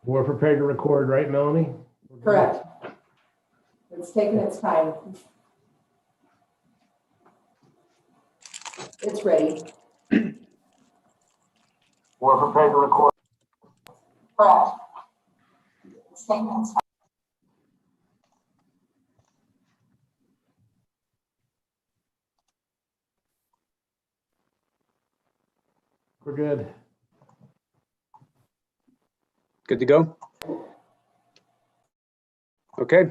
We're prepared to record, right, Melanie? Correct. It's taking its time. It's ready. We're prepared to record. Correct. It's taking its time. We're good. Good to go? Okay.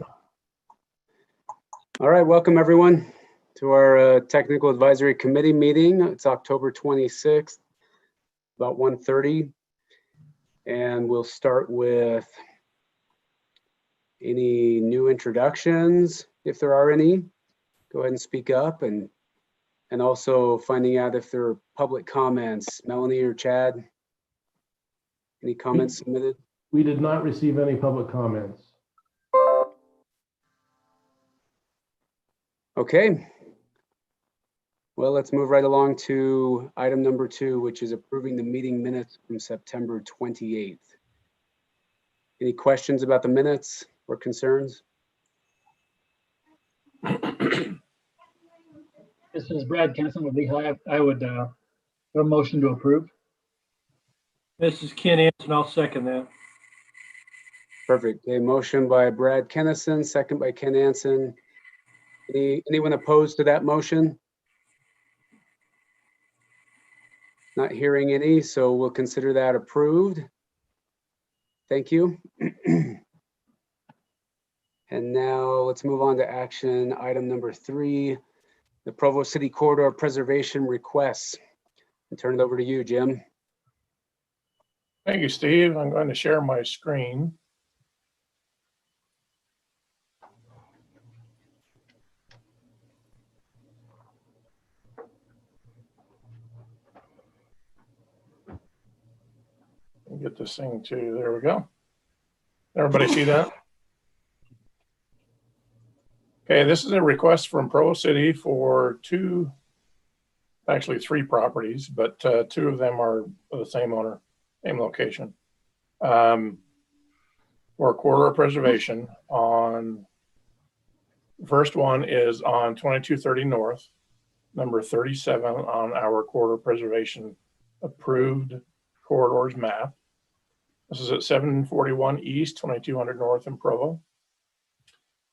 All right, welcome everyone to our Technical Advisory Committee meeting. It's October 26th, about 1:30. And we'll start with any new introductions, if there are any. Go ahead and speak up, and also finding out if there are public comments. Melanie or Chad, any comments submitted? We did not receive any public comments. Okay. Well, let's move right along to item number 2, which is approving the meeting minutes from September 28th. Any questions about the minutes or concerns? This is Brad Kennison with Lehigh. I would have a motion to approve. This is Ken Anson. I'll second that. Perfect. A motion by Brad Kennison, second by Ken Anson. Anyone opposed to that motion? Not hearing any, so we'll consider that approved. Thank you. And now let's move on to action item number 3, the Provo City Corridor Preservation Requests. I'll turn it over to you, Jim. Thank you, Steve. I'm going to share my screen. Get this thing to, there we go. Everybody see that? Okay, this is a request from Provo City for actually 3 properties, but 2 of them are the same owner, same location. For corridor preservation on, first one is on 2230 North, number 37 on our corridor preservation approved corridors map. This is at 741 East, 2200 North in Provo.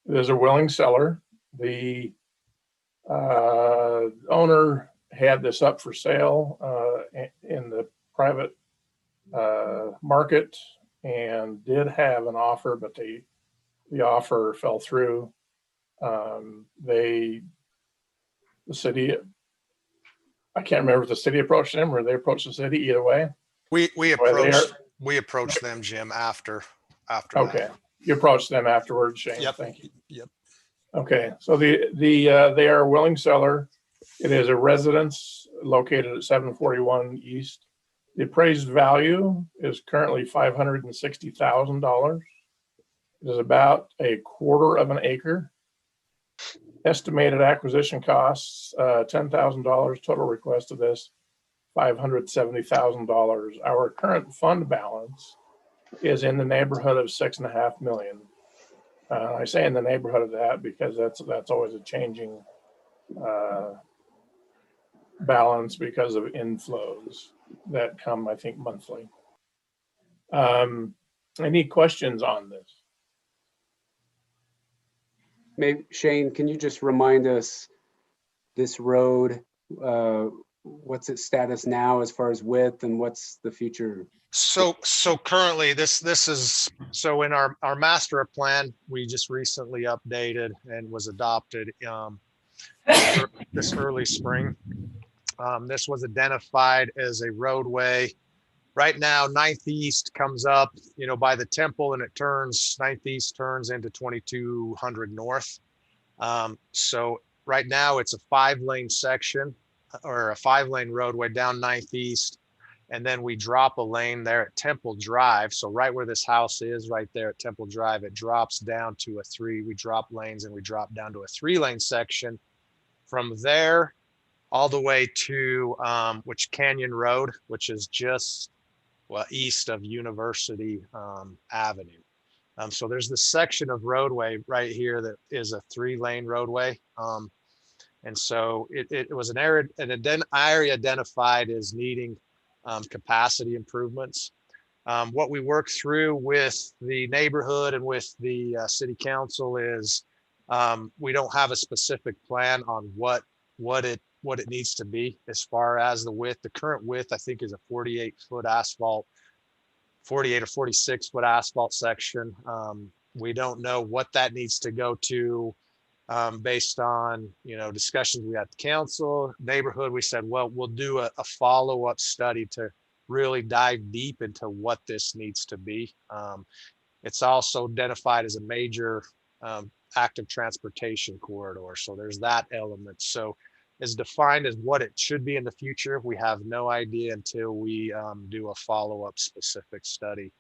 There's a willing seller. The owner had this up for sale in the private market and did have an offer, but the offer fell through. The city, I can't remember if the city approached them or they approached the city. Either way, we approached them, Jim, after okay that. You approached them afterwards, Shane. Yep. Thank you. Yep. Okay, so they are a willing seller. It is a residence located at 741 East. The appraised value is currently $560,000. It is about a quarter of an acre. Estimated acquisition costs $10,000. Total request of this $570,000. Our current fund balance is in the neighborhood of $6.5 million. I say in the neighborhood of that because that's always a changing balance because of inflows that come, I think, monthly. Any questions on this? Maybe Shane, can you just remind us this road, what's its status now as far as width and what's the future? So currently this is, so in our master plan, we just recently updated and was adopted this early spring. This was identified as a roadway. Right now, 9th East comes up, by the temple, and it turns, 9th East turns into 2200 North. So right now it's a 5-lane section or a 5-lane roadway down 9th East. And then we drop a lane there at Temple Drive. So right where this house is, right there at Temple Drive, it drops down to we drop lanes and we drop down to a 3-lane section. From there, all the way to Witch Canyon Road, which is just well, east of University Avenue. So there's this section of roadway right here that is a 3-lane roadway. And so it was an area identified as needing capacity improvements. What we worked through with the neighborhood and with the city council is we don't have a specific plan on what it needs to be as far as the width. The current width, I think, is a 48-foot asphalt, 48 or 46-foot asphalt section. We don't know what that needs to go to based on, discussions we had at the council, neighborhood. We said, well, we'll do a follow-up study to really dive deep into what this needs to be. It's also identified as a major active transportation corridor. So there's that element. So it's defined as what it should be in the future. We have no idea until we do a follow-up specific study.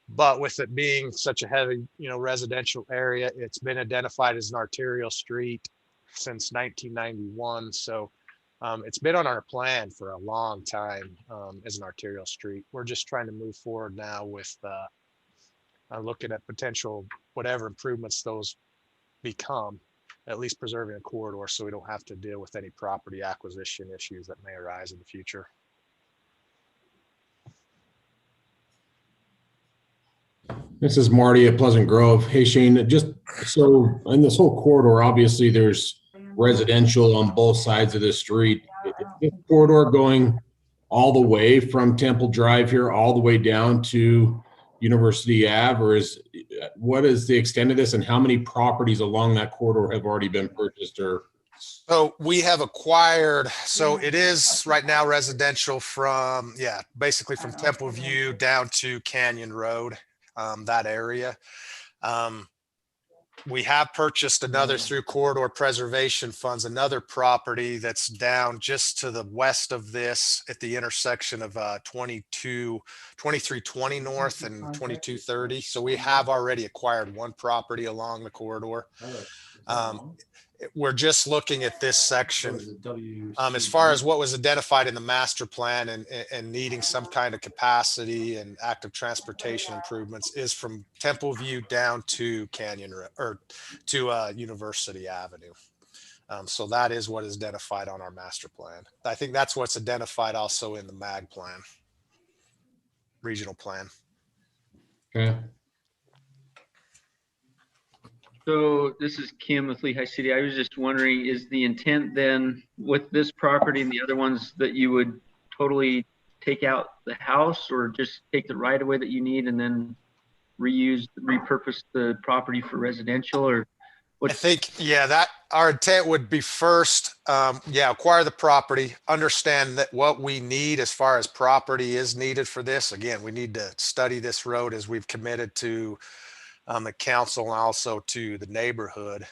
But with it being such a heavy, residential area, it's been identified as an arterial street since 1991. So it's been on our plan for a long time as an arterial street. We're just trying to move forward now with looking at potential whatever improvements those become, at least preserving a corridor so we don't have to deal with any property acquisition issues that may arise in the future. This is Marty at Pleasant Grove. Hey, Shane, just so in this whole corridor, obviously there's residential on both sides of the street. Is this corridor going all the way from Temple Drive here, all the way down to University Ave, or what is the extent of this, and how many properties along that corridor have already been purchased? Or so we have acquired, so it is right now residential from, basically from Temple View down to Canyon Road, that area. We have purchased another through corridor preservation funds, another property that's down just to the west of this at the intersection of 2320 North and 2230. So we have already acquired one property along the corridor. We're just looking at this section as far as what was identified in the master plan and needing some kind of capacity and active transportation improvements is from Temple View down to Canyon or to University Avenue. So that is what is identified on our master plan. I think that's what's identified also in the MAG plan, regional plan. okay. So this is Kim with Lehigh City. I was just wondering, is the intent then with this property and the other ones that you would totally take out the house, or just take the right of way that you need and then repurpose the property for residential? Or what? I think, that our intent would be first, acquire the property, understand that what we need as far as property is needed for this. Again, we need to study this road as we've committed to the council and also to the neighborhood.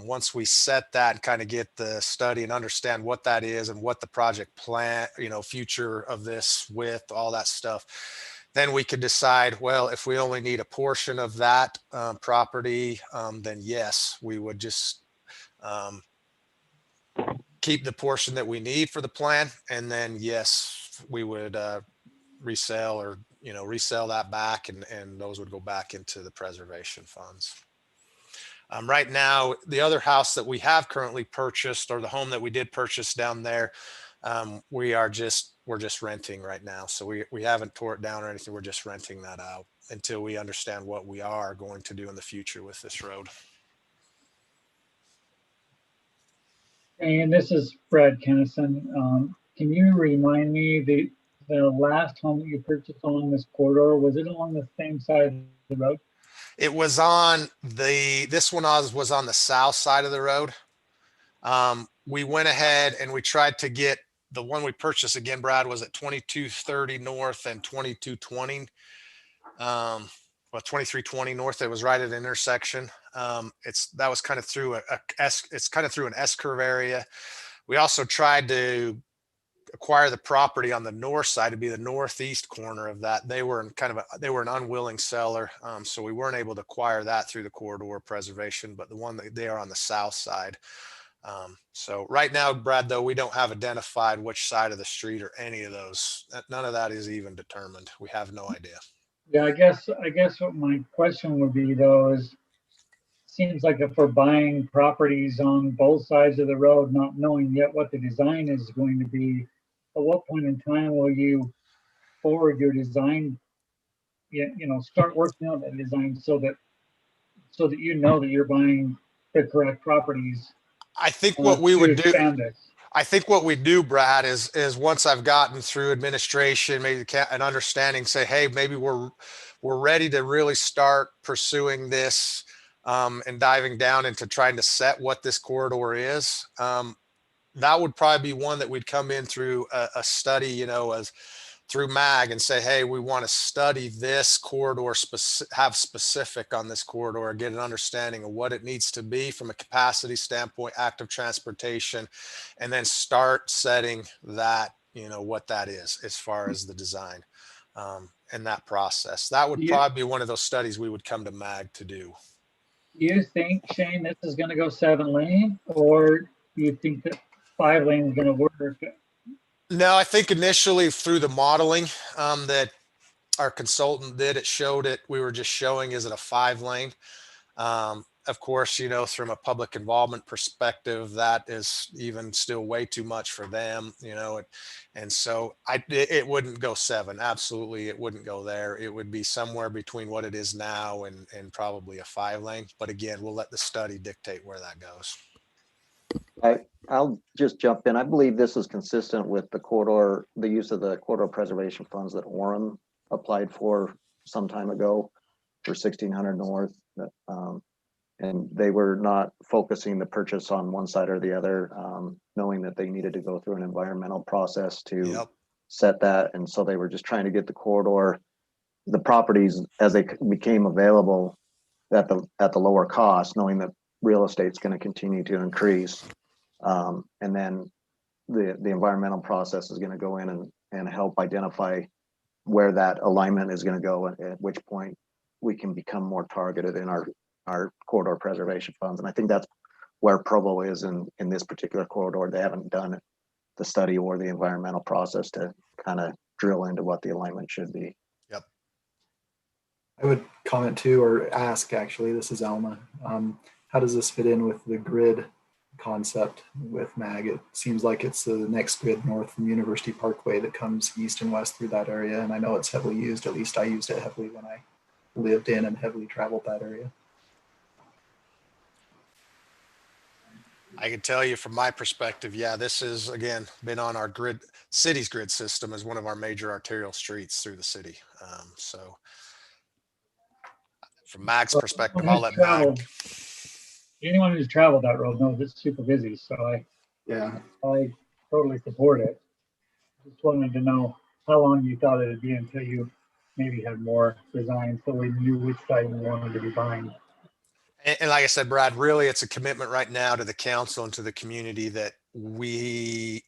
Once we set that and kind of get the study and understand what that is and what the project plan, future of this with all that stuff, then we could decide, well, if we only need a portion of that property, then yes, we would just keep the portion that we need for the plan. And then, yes, we would resell or resell that back, and those would go back into the preservation funds. Right now, the other house that we have currently purchased, or the home that we did purchase down there, we're just renting right now. So we haven't tore it down or anything. We're just renting that out until we understand what we are going to do in the future with this road. And this is Brad Kennison. Can you remind me the last home that you purchased along this corridor, was it along the same side of the road? It was on this one was on the south side of the road. We went ahead and we tried to get the one we purchased again, Brad, was at 2230 North and 2220. 2320 North. It was right at an intersection. That was kind of through it's kind of through an S-curve area. We also tried to acquire the property on the north side to be the northeast corner of that. They were an unwilling seller. So we weren't able to acquire that through the corridor preservation, but the one that they are on the south side. So right now, Brad, though, we don't have identified which side of the street or any of those. None of that is even determined. We have no idea. Yeah, I guess what my question would be though is, seems like if we're buying properties on both sides of the road, not knowing yet what the design is going to be, at what point in time will you forward your design, start working on that design so that you know that you're buying the correct properties I think what we to would do, expand this? I think what we do, Brad, is once I've gotten through administration, maybe an understanding, say, hey, maybe we're ready to really start pursuing this and diving down into trying to set what this corridor is. That would probably be one that we'd come in through a study, as through MAG and say, hey, we want to study this corridor, have specific on this corridor, get an understanding of what it needs to be from a capacity standpoint, active transportation, and then start setting that, what that is as far as the design and that process. That would probably be one of those studies we would come to MAG to do. Do you think, Shane, this is going to go 7-lane, or do you think that 5 lane is going to work? No, I think initially through the modeling that our consultant did, it showed it. We were just showing, is it a 5-lane? Of course, from a public involvement perspective, that is even still way too much for them, and so it wouldn't go 7. Absolutely, it wouldn't go there. It would be somewhere between what it is now and probably a 5-lane. But again, we'll let the study dictate where that goes. I'll just jump in. I believe this is consistent with the use of the corridor preservation funds that Orem applied for some time ago for 1600 North. And they were not focusing the purchase on one side or the other, knowing that they needed to go through an environmental process to set that. And so they were just trying to get the corridor, the properties as they became available at the lower cost, knowing that real estate's going to continue to increase. And then the environmental process is going to go in and help identify where that alignment is going to go, at which point we can become more targeted in our corridor preservation funds. And I think that's where Provo is in this particular corridor. They haven't done the study or the environmental process to kind of drill into what the alignment should be. Yep. I would comment too, or ask actually, this is Alma. How does this fit in with the grid concept with MAG? It seems like it's the next grid north from University Parkway that comes east and west through that area. And I know it's heavily used, at least I used it heavily when I lived in and heavily traveled that area. I can tell you from my perspective, yeah, this is, again, been on our city's grid system as one of our major arterial streets through the city. So from MAG's perspective, I'll let MAG. Anyone who's traveled that road knows it's super busy, so I totally support it. Just wanted to know how long you thought it'd be until you maybe had more design, so we knew which side we wanted to be buying. And like I said, Brad, really, it's a commitment right now to the council and to the community that we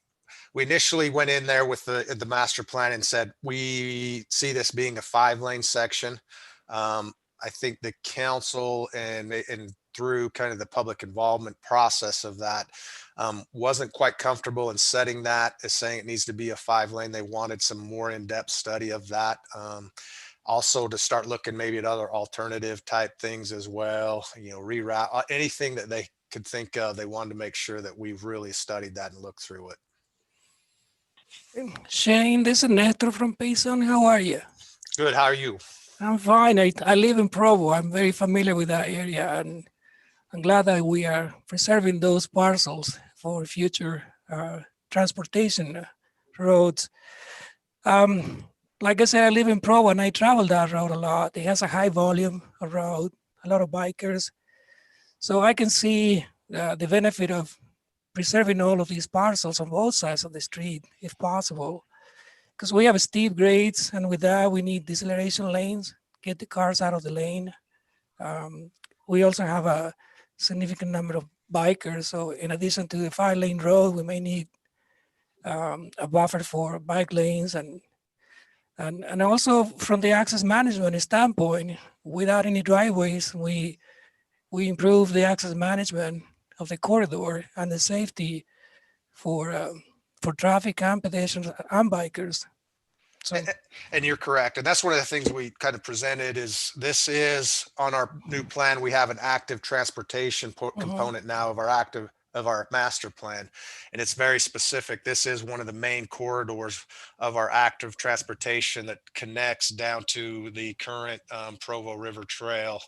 initially went in there with the master plan and said, we see this being a 5-lane section. I think the council and through kind of the public involvement process of that wasn't quite comfortable in setting that as saying it needs to be a 5-lane. They wanted some more in-depth study of that. Also to start looking maybe at other alternative type things as well, reroute, anything that they could think of. They wanted to make sure that we've really studied that and looked through it. Shane, this is Nestor from Payson. How are you? Good. How are you? I'm fine. I live in Provo. I'm very familiar with that area, and I'm glad that we are preserving those parcels for future transportation roads. Like I said, I live in Provo and I travel that road a lot. It has a high volume of road, a lot of bikers. So I can see the benefit of preserving all of these parcels on both sides of the street, if possible. Because we have steep grades, and with that, we need deceleration lanes, get the cars out of the lane. We also have a significant number of bikers. So in addition to the 5-lane road, we may need a buffer for bike lanes and also from the access management standpoint, without any driveways, we improve the access management of the corridor and the safety for traffic and pedestrians and bikers. So And you're correct. And that's one of the things we kind of presented is this is on our new plan. We have an active transportation component now of our master plan. And it's very specific. This is one of the main corridors of our active transportation that connects down to the current Provo River Trail,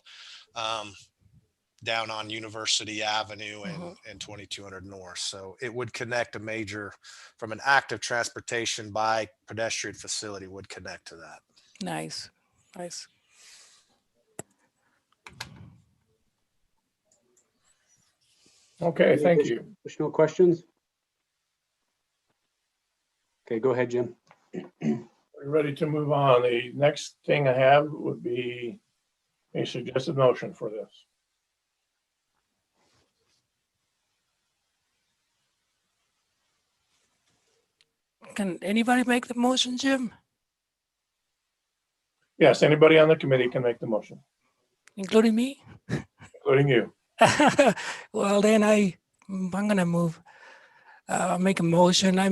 down on University Avenue and 2200 North. So it would connect a major, from an active transportation by pedestrian facility would connect to that. nice, nice. Okay, thank you. Additional questions? Okay, go ahead, Jim. We're ready to move on. The next thing I have would be a suggested motion for this. Can anybody make the motion, Jim? Yes, anybody on the committee can make the motion, Including me? including you. Well, then I'm gonna make a motion. I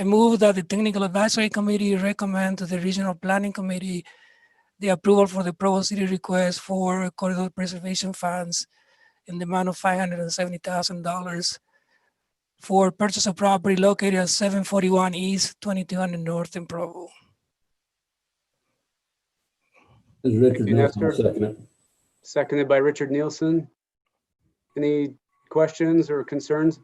move that the Technical Advisory Committee recommend to the Regional Planning Committee the approval for the Provo City request for corridor preservation funds in the amount of $570,000 for purchase of property located at 741 East, 2200 North in Provo. This is Richard you, Nielsen, Nestor. second it. Seconded by Richard Nielsen. Any questions or concerns?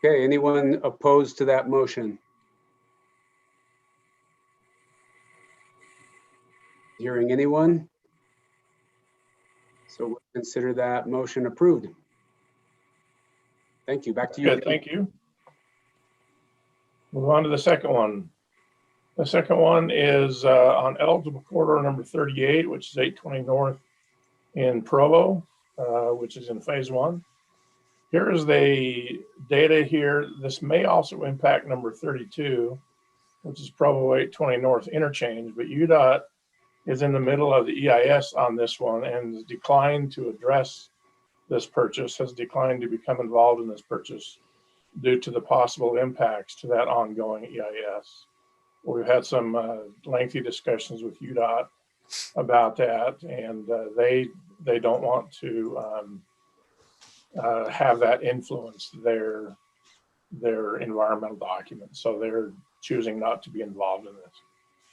Okay, anyone opposed to that motion? Hearing anyone? So we'll consider that motion approved. Thank you. Back to you. Good, thank you. Move on to the second one. The second one is on eligible corridor number 38, which is 820 North in Provo, which is in phase one. Here is the data here. This may also impact number 32, which is Provo 820 North interchange, but UDOT is in the middle of the EIS on this one and has declined to address this purchase, has declined to become involved in this purchase due to the possible impacts to that ongoing EIS. We've had some lengthy discussions with UDOT about that, and they don't want to have that influence their environmental documents. So they're choosing not to be involved in this,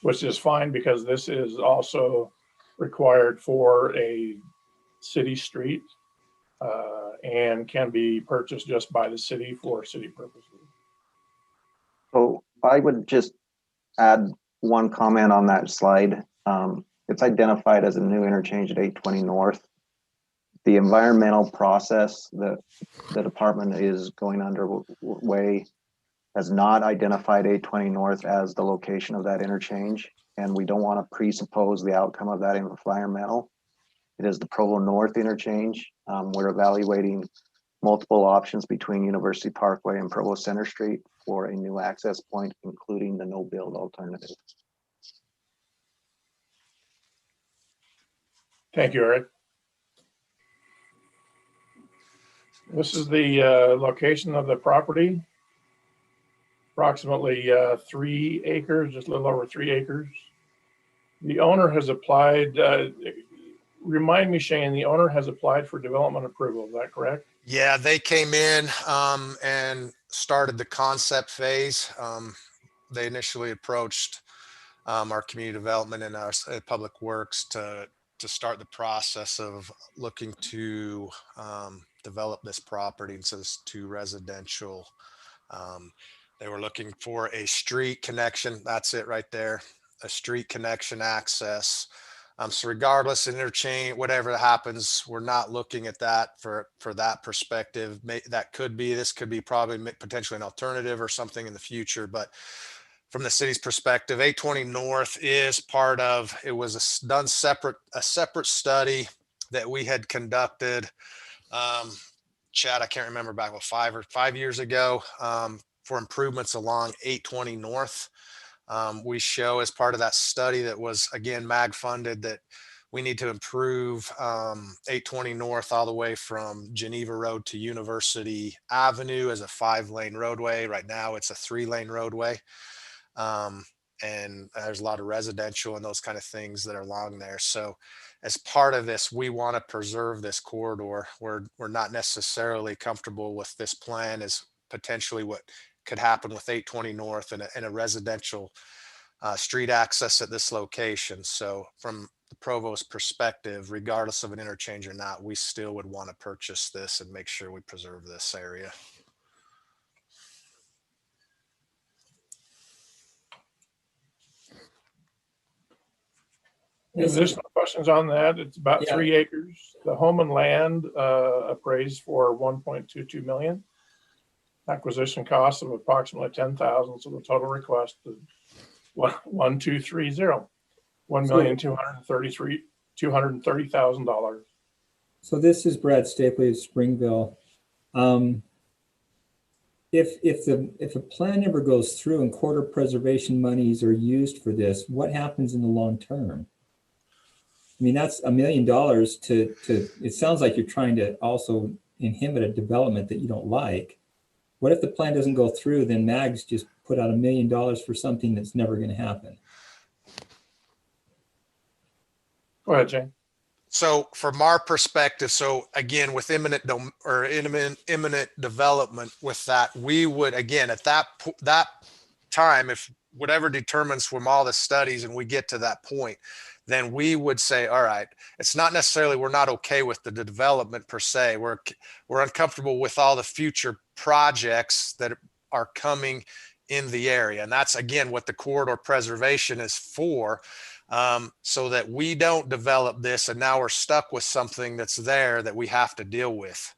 which is fine because this is also required for a city street and can be purchased just by the city for city purposes. So I would just add one comment on that slide. It's identified as a new interchange at 820 North. The environmental process that the department is going underway has not identified 820 North as the location of that interchange, and we don't want to presuppose the outcome of that environmental. It is the Provo North interchange. We're evaluating multiple options between University Parkway and Provo Center Street for a new access point, including the no-build alternative. Thank you, Eric. This is the location of the property. Approximately 3 acres, just a little over 3 acres. The owner has applied, remind me, Shane, the owner has applied for development approval, is that correct? Yeah, they came in and started the concept phase. They initially approached our community development and our public works to start the process of looking to develop this property into this 2 residential. They were looking for a street connection. That's it right there. A street connection access. So regardless of interchange, whatever happens, we're not looking at that for that perspective. That could be, this could be probably potentially an alternative or something in the future. But from the city's perspective, 820 North is part of, it was a separate study that we had conducted. Chad, I can't remember back, what, 5 years ago, for improvements along 820 North. We show as part of that study that was, again, MAG funded, that we need to improve 820 North all the way from Geneva Road to University Avenue as a 5-lane roadway. Right now, it's a 3-lane roadway. And there's a lot of residential and those kind of things that are along there. So as part of this, we want to preserve this corridor. We're not necessarily comfortable with this plan as potentially what could happen with 820 North and a residential street access at this location. So from the provost perspective, regardless of an interchange or not, we still would want to purchase this and make sure we preserve this area. Additional questions on that? It's about 3 acres. The home and land appraised for 1.22 million. Acquisition cost of approximately 10,000. So the total request is 1,230, $1,230,000. So this is Brad Stapley of Springville. If a plan ever goes through and corridor preservation monies are used for this, what happens in the long term? I mean, that's $1 million to it sounds like you're trying to also inhibit a development that you don't like. What if the plan doesn't go through, then MAG's just put out $1 million for something that's never going to happen? Go ahead, Jane. So from our perspective, so again, with imminent development with that, we would, again, at that time, if whatever determines from all the studies and we get to that point, then we would say, all right, it's not necessarily, we're not okay with the development per se. We're uncomfortable with all the future projects that are coming in the area. And that's, again, what the corridor preservation is for. So that we don't develop this and now we're stuck with something that's there that we have to deal with.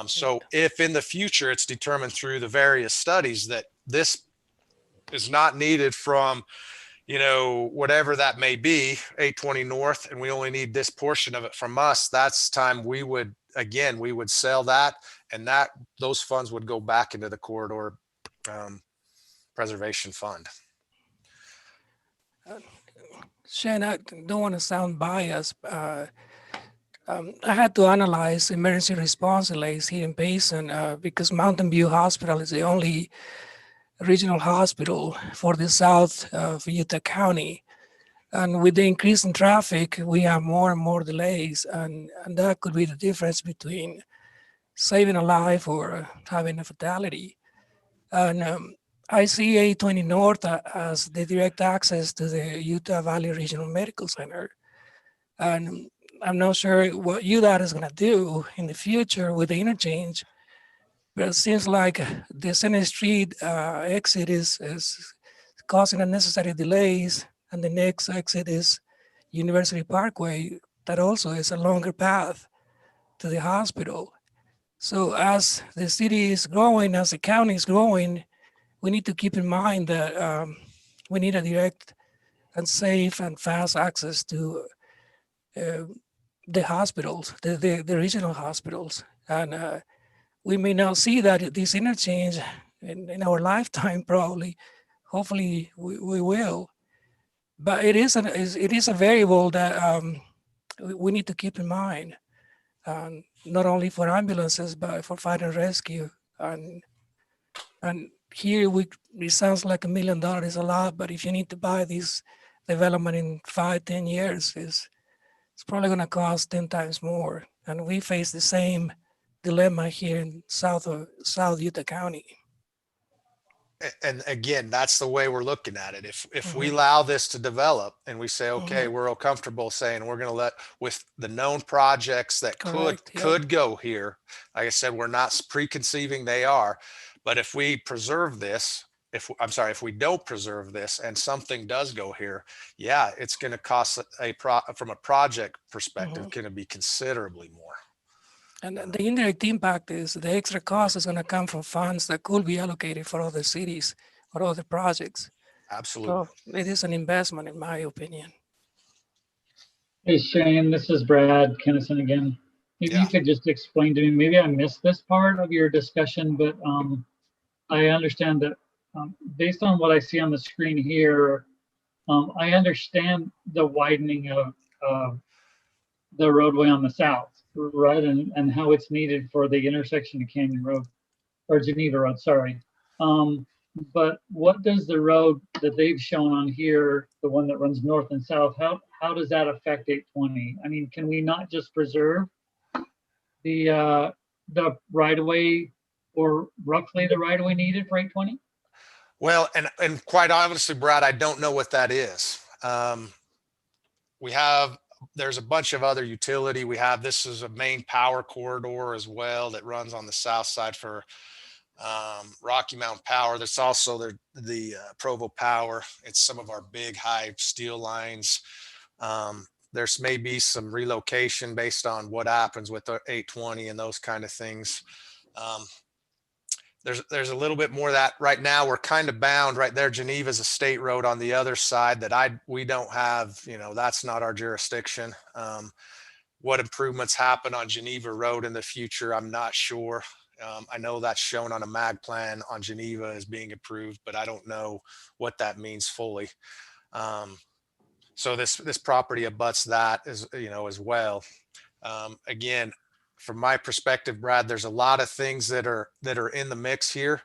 So if in the future it's determined through the various studies that this is not needed from, you know, whatever that may be, 820 North, and we only need this portion of it from us, that's time we would, again, we would sell that, and those funds would go back into the corridor preservation fund. Shane, I don't want to sound biased. I had to analyze emergency response delays here in Payson because Mountain View Hospital is the only regional hospital for the south of Utah County. And with the increase in traffic, we have more and more delays. And that could be the difference between saving a life or having a fatality. And I see 820 North as the direct access to the Utah Valley Regional Medical Center. And I'm not sure what UDOT is going to do in the future with the interchange, but it seems like the Senate Street exit is causing unnecessary delays, and the next exit is University Parkway. That also is a longer path to the hospital. So as the city is growing, as the county is growing, we need to keep in mind that we need a direct and safe and fast access to the hospitals, the regional hospitals. And we may not see that this interchange in our lifetime, probably. Hopefully we will. But it is a variable that we need to keep in mind, not only for ambulances, but for fire and rescue. And here it sounds like $1 million is a lot, but if you need to buy this development in 5-10 years, it's probably going to cost 10 times more. And we face the same dilemma here in South Utah County. And again, that's the way we're looking at it. If we allow this to develop and we say, okay, we're all comfortable saying we're going to let with the known projects that could go here. Like I said, we're not preconceiving they are, but if we preserve this, if we don't preserve this and something does go here, yeah, it's going to cost from a project perspective, going to be considerably more. And the indirect impact is the extra cost is going to come from funds that could be allocated for other cities or other projects. Absolutely. So it is an investment, in my opinion. Hey, Shane, this is Brad Kennison again. Maybe you could just explain to me, maybe I missed this part of your discussion, but I understand that based on what I see on the screen here, I understand the widening of the roadway on the south, right? And how it's needed for the intersection of Canyon Road or Geneva Road, sorry. But what does the road that they've shown on here, the one that runs north and south, how does that affect 820? I mean, can we not just preserve the right of way or roughly the right of way needed for 820? Well, and quite honestly, Brad, I don't know what that is. There's a bunch of other utility. This is a main power corridor as well that runs on the south side for Rocky Mountain Power. That's also the Provo Power. It's some of our big high steel lines. There's maybe some relocation based on what happens with the 820 and those kind of things. There's a little bit more of that right now. We're kind of bound right there. Geneva's a state road on the other side that we don't have, that's not our jurisdiction. What improvements happen on Geneva Road in the future, I'm not sure. I know that's shown on a MAG plan on Geneva as being approved, but I don't know what that means fully. So this property abuts that as well. Again, from my perspective, Brad, there's a lot of things that are in the mix here.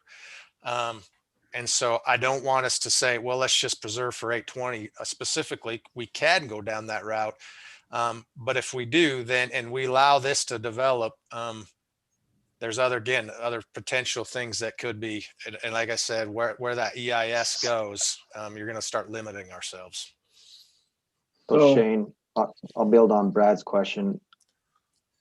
And so I don't want us to say, well, let's just preserve for 820 specifically. We can go down that route. But if we do, then, and we allow this to develop, there's other potential things that could be, and like I said, where that EIS goes, you're going to start limiting ourselves. So Shane, I'll build on Brad's question.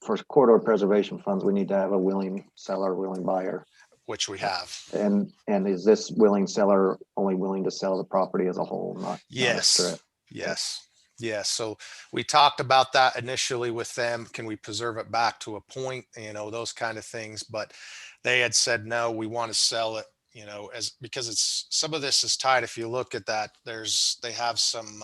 For corridor preservation funds, we need to have a willing seller, willing buyer. Which we have. And is this willing seller only willing to sell the property as a whole, not a strip? Yes. Yes. So we talked about that initially with them. Can we preserve it back to a point, those kind of things, but they had said, no, we want to sell it, because some of this is tied. If you look at that, they have some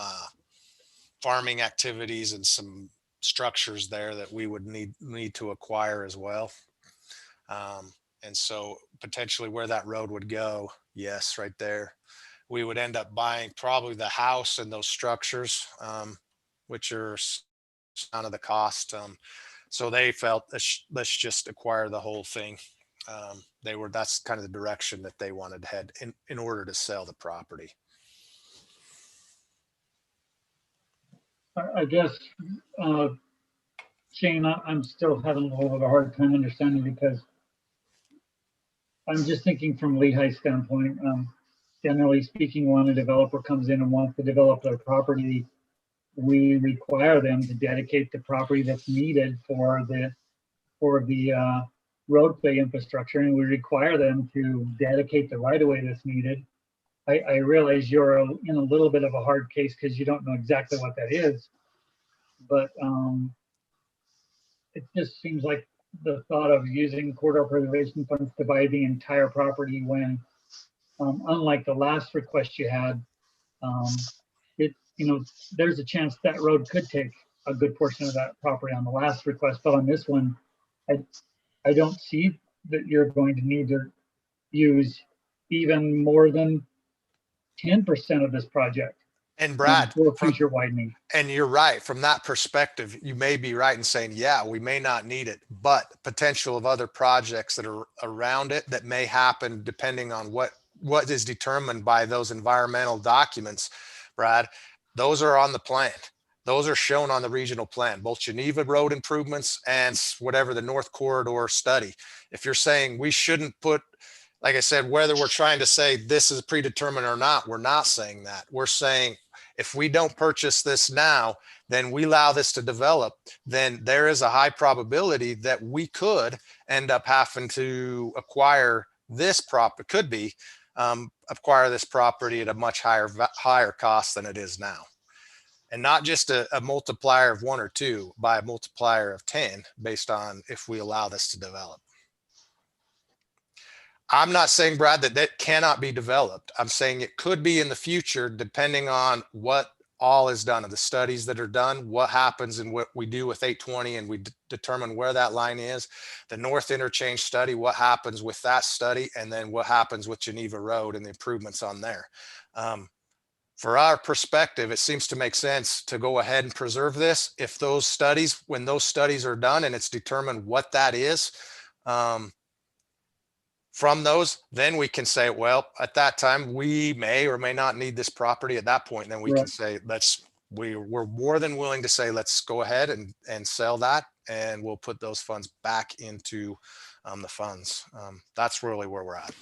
farming activities and some structures there that we would need to acquire as well. And so potentially where that road would go, yes, right there, we would end up buying probably the house and those structures, which are out of the cost. So they felt let's just acquire the whole thing. That's kind of the direction that they wanted to head in order to sell the property. I guess, Shane, I'm still having a little bit of a hard time understanding because I'm just thinking from Lehigh's standpoint. Generally speaking, when a developer comes in and wants to develop their property, we require them to dedicate the property that's needed for the roadway infrastructure, and we require them to dedicate the right-of-way that's needed. I realize you're in a little bit of a hard case because you don't know exactly what that is, but it just seems like the thought of using corridor preservation funds to buy the entire property when, unlike the last request you had, there's a chance that road could take a good portion of that property on the last request, but on this one, I don't see that you're going to need to use even more than 10% of this project. And Brad, for future widening. And you're right. From that perspective, you may be right in saying, yeah, we may not need it, but potential of other projects that are around it that may happen depending on what is determined by those environmental documents, Brad, those are on the plan. Those are shown on the regional plan, both Geneva Road improvements and whatever the North Corridor study. If you're saying we shouldn't put, like I said, whether we're trying to say this is predetermined or not, we're not saying that. We're saying if we don't purchase this now, then we allow this to develop, then there is a high probability that we could end up having to acquire this acquire this property at a much higher cost than it is now. And not just a multiplier of 1 or 2, by a multiplier of 10 based on if we allow this to develop. I'm not saying, Brad, that cannot be developed. I'm saying it could be in the future, depending on what all is done, of the studies that are done, what happens and what we do with 820, and we determine where that line is. The North Interchange study, what happens with that study, and then what happens with Geneva Road and the improvements on there. For our perspective, it seems to make sense to go ahead and preserve this. If those studies, when those studies are done and it's determined what that is, from those, then we can say, well, at that time, we may or may not need this property at that point. Then we can Right. say, we're more than willing to say, let's go ahead and sell that, and we'll put those funds back into the funds. That's really where we're at.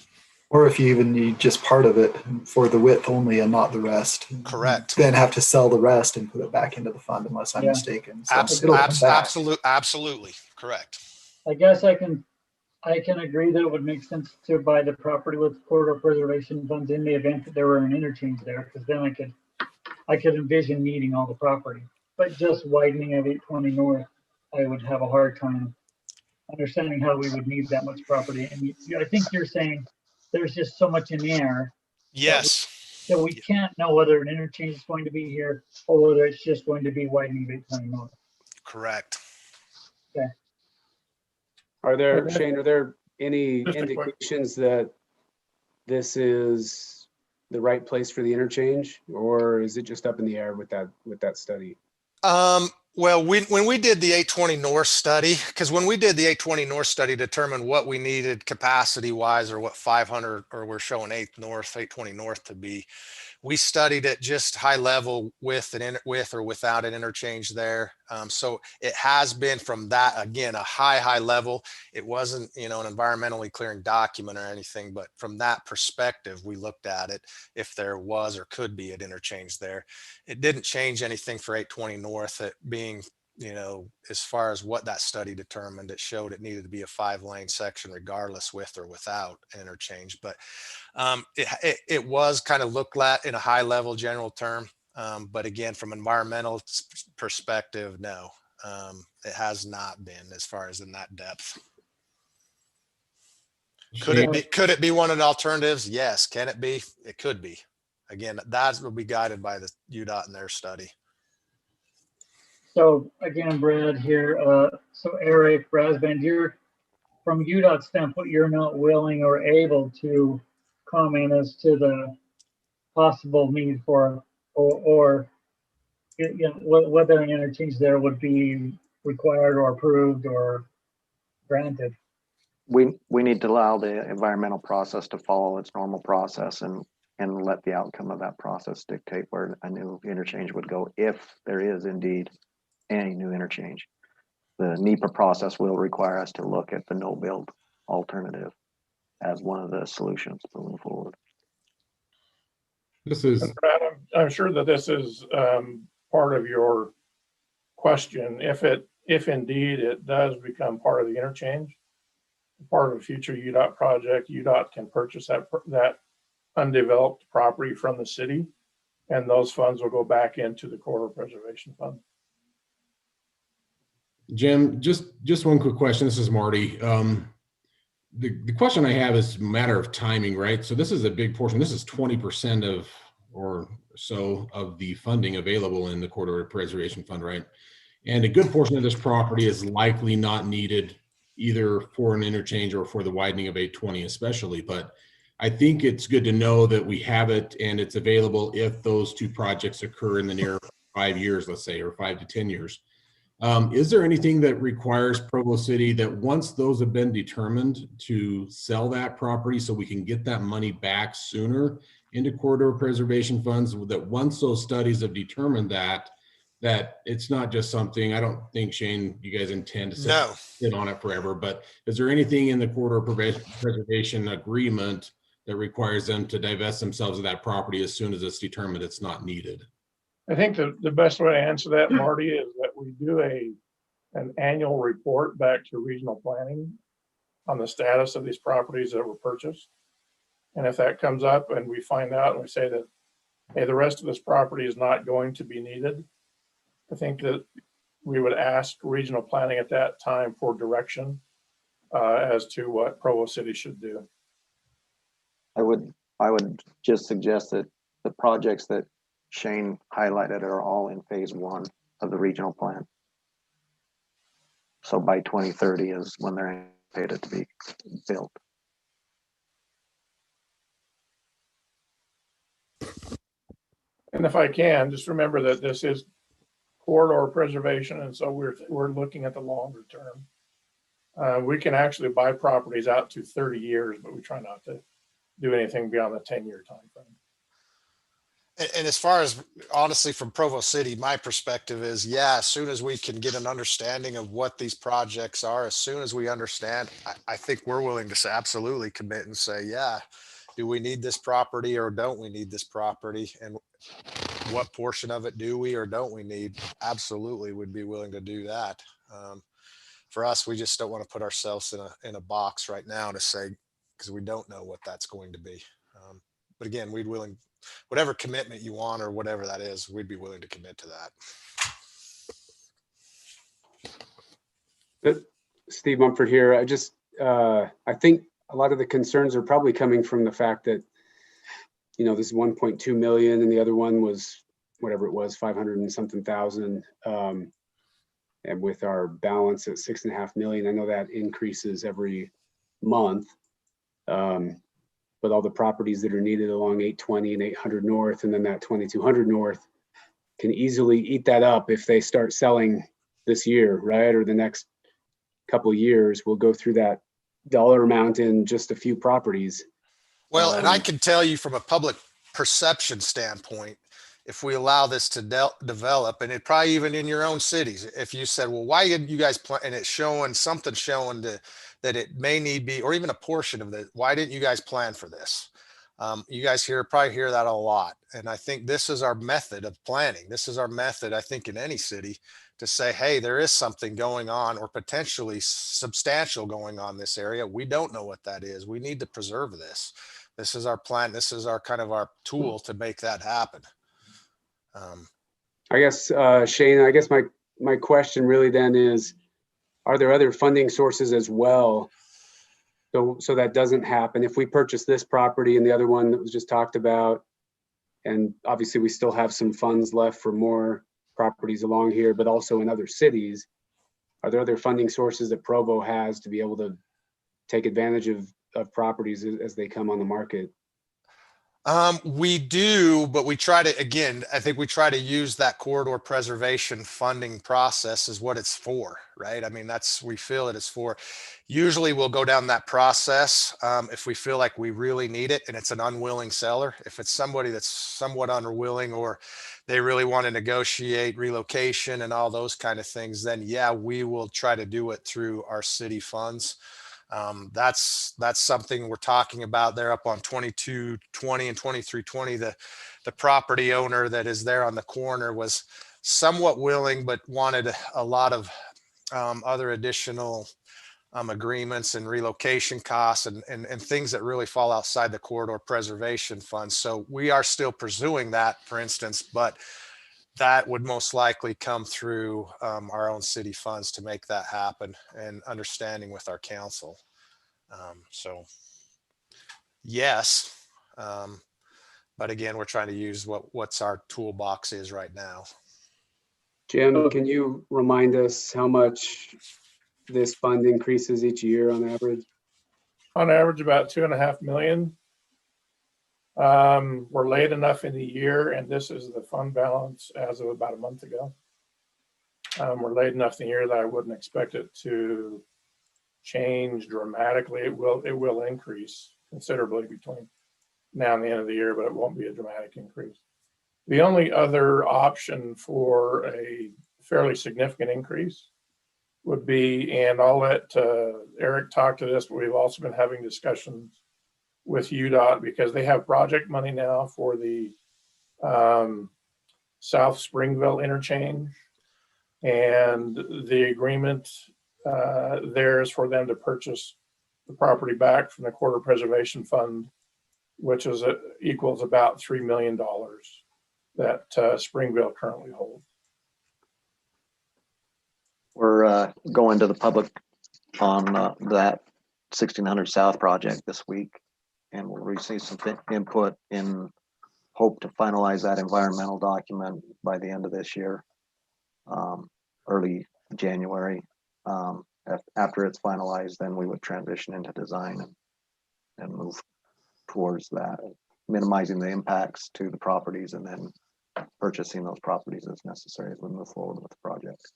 Or if you even need just part of it for the width only and not the rest. Correct. Then have to sell the rest and put it back into the fund unless I'm Yeah. mistaken. So it'll come back. Absolutely correct. I guess I can agree that it would make sense to buy the property with corridor preservation funds in the event that there were an interchange there, because then I could envision needing all the property. But just widening of 820 North, I would have a hard time understanding how we would need that much property. And I think you're saying there's just so much in the air. Yes. That we can't know whether an interchange is going to be here or whether it's just going to be widening of 820 North. Correct. Okay. Shane, are there any Just a quick- indications that this is the right place for the interchange, or is it just up in the air with that study? Well, when we did the 820 North study, because when we did the 820 North study, determined what we needed capacity wise, or what 500, or we're showing 820 North to be, we studied it just high level with or without an interchange there. So it has been from that, again, a high level. It wasn't, an environmentally clearing document or anything, but from that perspective, we looked at it if there was or could be an interchange there. It didn't change anything for 820 North, it being, as far as what that study determined, it showed it needed to be a 5-lane section regardless with or without an interchange. But it was kind of looked at in a high level general term. But again, from environmental perspective, no, it has not been as far as in that depth. Could it be one of the alternatives? Yes. Can it be? It could be. Again, that will be guided by the UDOT and their study. So again, Brad here, so Eric Brasband, you're from UDOT standpoint, you're not willing or able to comment as to the possible need for, or whether an interchange there would be required or approved or granted. We need to allow the environmental process to follow its normal process and let the outcome of that process dictate where a new interchange would go, if there is indeed any new interchange. The NEPA process will require us to look at the no-build alternative as one of the solutions moving forward. This is, And Brad, I'm sure that this is part of your question. If indeed it does become part of the interchange, part of a future UDOT project, UDOT can purchase that undeveloped property from the city, and those funds will go back into the corridor preservation fund. Jim, just one quick question. This is Marty. The question I have is a matter of timing, right? So this is a big portion. This is 20% of or so of the funding available in the corridor preservation fund, right? And a good portion of this property is likely not needed either for an interchange or for the widening of 820 especially. But I think it's good to know that we have it and it's available if those two projects occur in the near 5 years, let's say, or 5 to 10 years. Is there anything that requires Provo City that once those have been determined to sell that property so we can get that money back sooner into corridor preservation funds, that once those studies have determined that it's not just something, I don't think, Shane, you guys intend to sit on it forever, but is there anything in the corridor preservation agreement that requires them to divest themselves of that property as soon as it's determined it's not needed? I think the best way to answer that, Marty, is that we do an annual report back to regional planning on the status of these properties that were purchased. And if that comes up and we find out and we say that, hey, the rest of this property is not going to be needed, I think that we would ask regional planning at that time for direction as to what Provo City should do. I would just suggest that the projects that Shane highlighted are all in phase 1 of the regional plan. So by 2030 is when they're anticipated to be built. And if I can, just remember that this is corridor preservation, and so we're looking at the longer term. We can actually buy properties out to 30 years, but we try not to do anything beyond the 10-year time frame. And as far as honestly from Provo City, my perspective is, yeah, as soon as we can get an understanding of what these projects are, as soon as we understand, I think we're willing to say absolutely commit and say, yeah, do we need this property or don't we need this property? And what portion of it do we or don't we need? Absolutely would be willing to do that. For us, we just don't want to put ourselves in a box right now to say, because we don't know what that's going to be. But again, we'd willing, whatever commitment you want or whatever that is, we'd be willing to commit to that. Steve Mumford here. I think a lot of the concerns are probably coming from the fact that, this 1.2 million and the other one was whatever it was, 500 and something thousand. And with our balance at 6.5 million, I know that increases every month. But all the properties that are needed along 820 and 800 North, and then that 2200 North can easily eat that up if they start selling this year, right? Or the next couple of years, we'll go through that dollar amount in just a few properties. Well, and I can tell you from a public perception standpoint, if we allow this to develop, and it probably even in your own cities, if you said, well, why didn't you guys plan, and it's showing something showing that it may need be, or even a portion of it, why didn't you guys plan for this? You guys probably hear that a lot. And I think this is our method of planning. This is our method, I think, in any city to say, hey, there is something going on or potentially substantial going on in this area. We don't know what that is. We need to preserve this. This is our plan. This is our kind of our tool to make that happen. I guess, Shane, I guess my question really then is, are there other funding sources as well? So that doesn't happen. If we purchase this property and the other one that was just talked about, and obviously we still have some funds left for more properties along here, but also in other cities, are there other funding sources that Provo has to be able to take advantage of properties as they come on the market? We do, but we try to, again, I think we try to use that corridor preservation funding process is what it's for, right? I mean, we feel it is for. Usually we'll go down that process if we feel like we really need it and it's an unwilling seller. If it's somebody that's somewhat unwilling or they really want to negotiate relocation and all those kind of things, then yeah, we will try to do it through our city funds. That's something we're talking about there up on 2220 and 2320. The property owner that is there on the corner was somewhat willing, but wanted a lot of other additional agreements and relocation costs and things that really fall outside the corridor preservation fund. So we are still pursuing that, for instance, but that would most likely come through our own city funds to make that happen and understanding with our council. So yes, but again, we're trying to use what's our toolbox is right now. Jim, can you remind us how much this fund increases each year on average? On average, about 2.5 million. We're late enough in the year, and this is the fund balance as of about a month ago. We're late enough in the year that I wouldn't expect it to change dramatically. It will increase considerably between now and the end of the year, but it won't be a dramatic increase. The only other option for a fairly significant increase would be, and I'll let Eric talk to this, but we've also been having discussions with UDOT because they have project money now for the South Springville interchange, and the agreement there is for them to purchase the property back from the Corridor Preservation Fund, which is equals about $3 million that Springville currently holds. We're going to the public on that 1600 South project this week, and we'll receive some input in hope to finalize that environmental document by the end of this year, early January. After it's finalized, then we would transition into design and move towards that, minimizing the impacts to the properties and then purchasing those properties as necessary as we move forward with the project.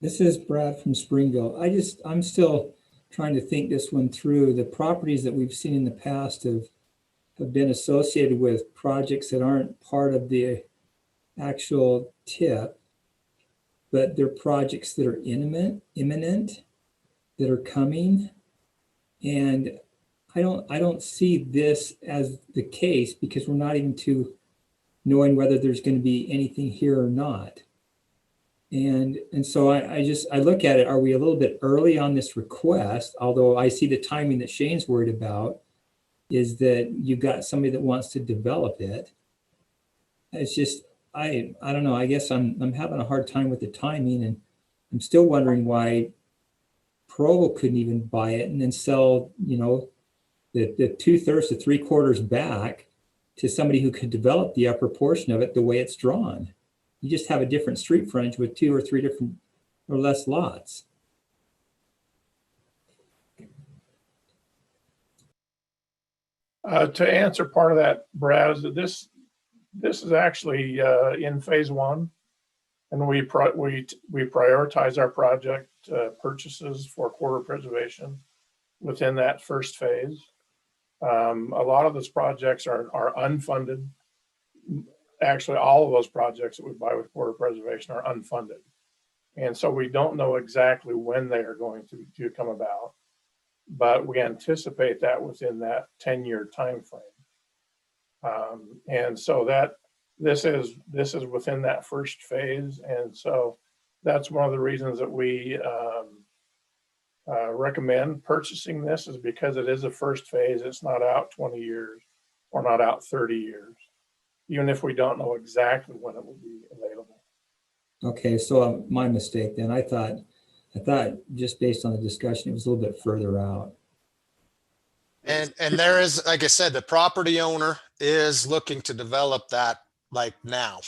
This is Brad from Springville. I'm still trying to think this one through. The properties that we've seen in the past have been associated with projects that aren't part of the actual tip, but they're projects that are imminent, that are coming. And I don't see this as the case because we're not even to knowing whether there's going to be anything here or not. And so I look at it, are we a little bit early on this request? Although I see the timing that Shane's worried about is that you've got somebody that wants to develop it. It's just, I don't know, I guess I'm having a hard time with the timing, and I'm still wondering why Provo couldn't even buy it and then sell, you know, the 2/3 to 3/4 back to somebody who could develop the upper portion of it the way it's drawn. You just have a different street frontage with 2 or 3 different or less lots. To answer part of that, Brad, is that this is actually in phase 1, and we prioritize our project purchases for corridor preservation within that first phase. A lot of those projects are unfunded. Actually, all of those projects that we buy with corridor preservation are unfunded, and so we don't know exactly when they are going to come about, but we anticipate that within that 10-year time frame. And so that this is within that first phase, and so that's one of the reasons that we recommend purchasing this, is because it is a first phase. It's not out 20 years or not out 30 years, even if we don't know exactly when it will be available. Okay, so my mistake then. I thought just based on the discussion, it was a little bit further out. And there is, like I said, the property owner is looking to develop that like now.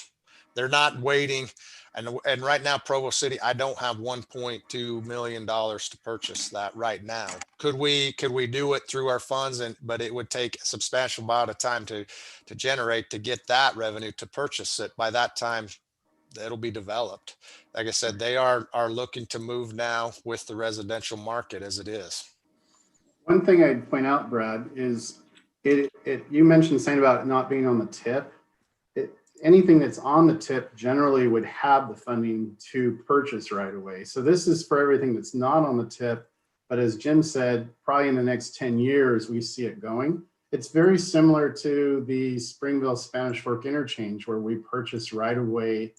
They're not waiting. And right now, Provo City, I don't have $1.2 million to purchase that right now. Could we do it through our funds? But it would take a substantial amount of time to generate, to get that revenue to purchase it. By that time, it'll be developed. Like I said, they are looking to move now with the residential market as it is. One thing I'd point out, Brad, is you mentioned saying about it not being on the tip. Anything that's on the tip generally would have the funding to purchase right away. So this is for everything that's not on the tip. But as Jim said, probably in the next 10 years, we see it going. It's very similar to the Springville Spanish Fork interchange, where we purchased right away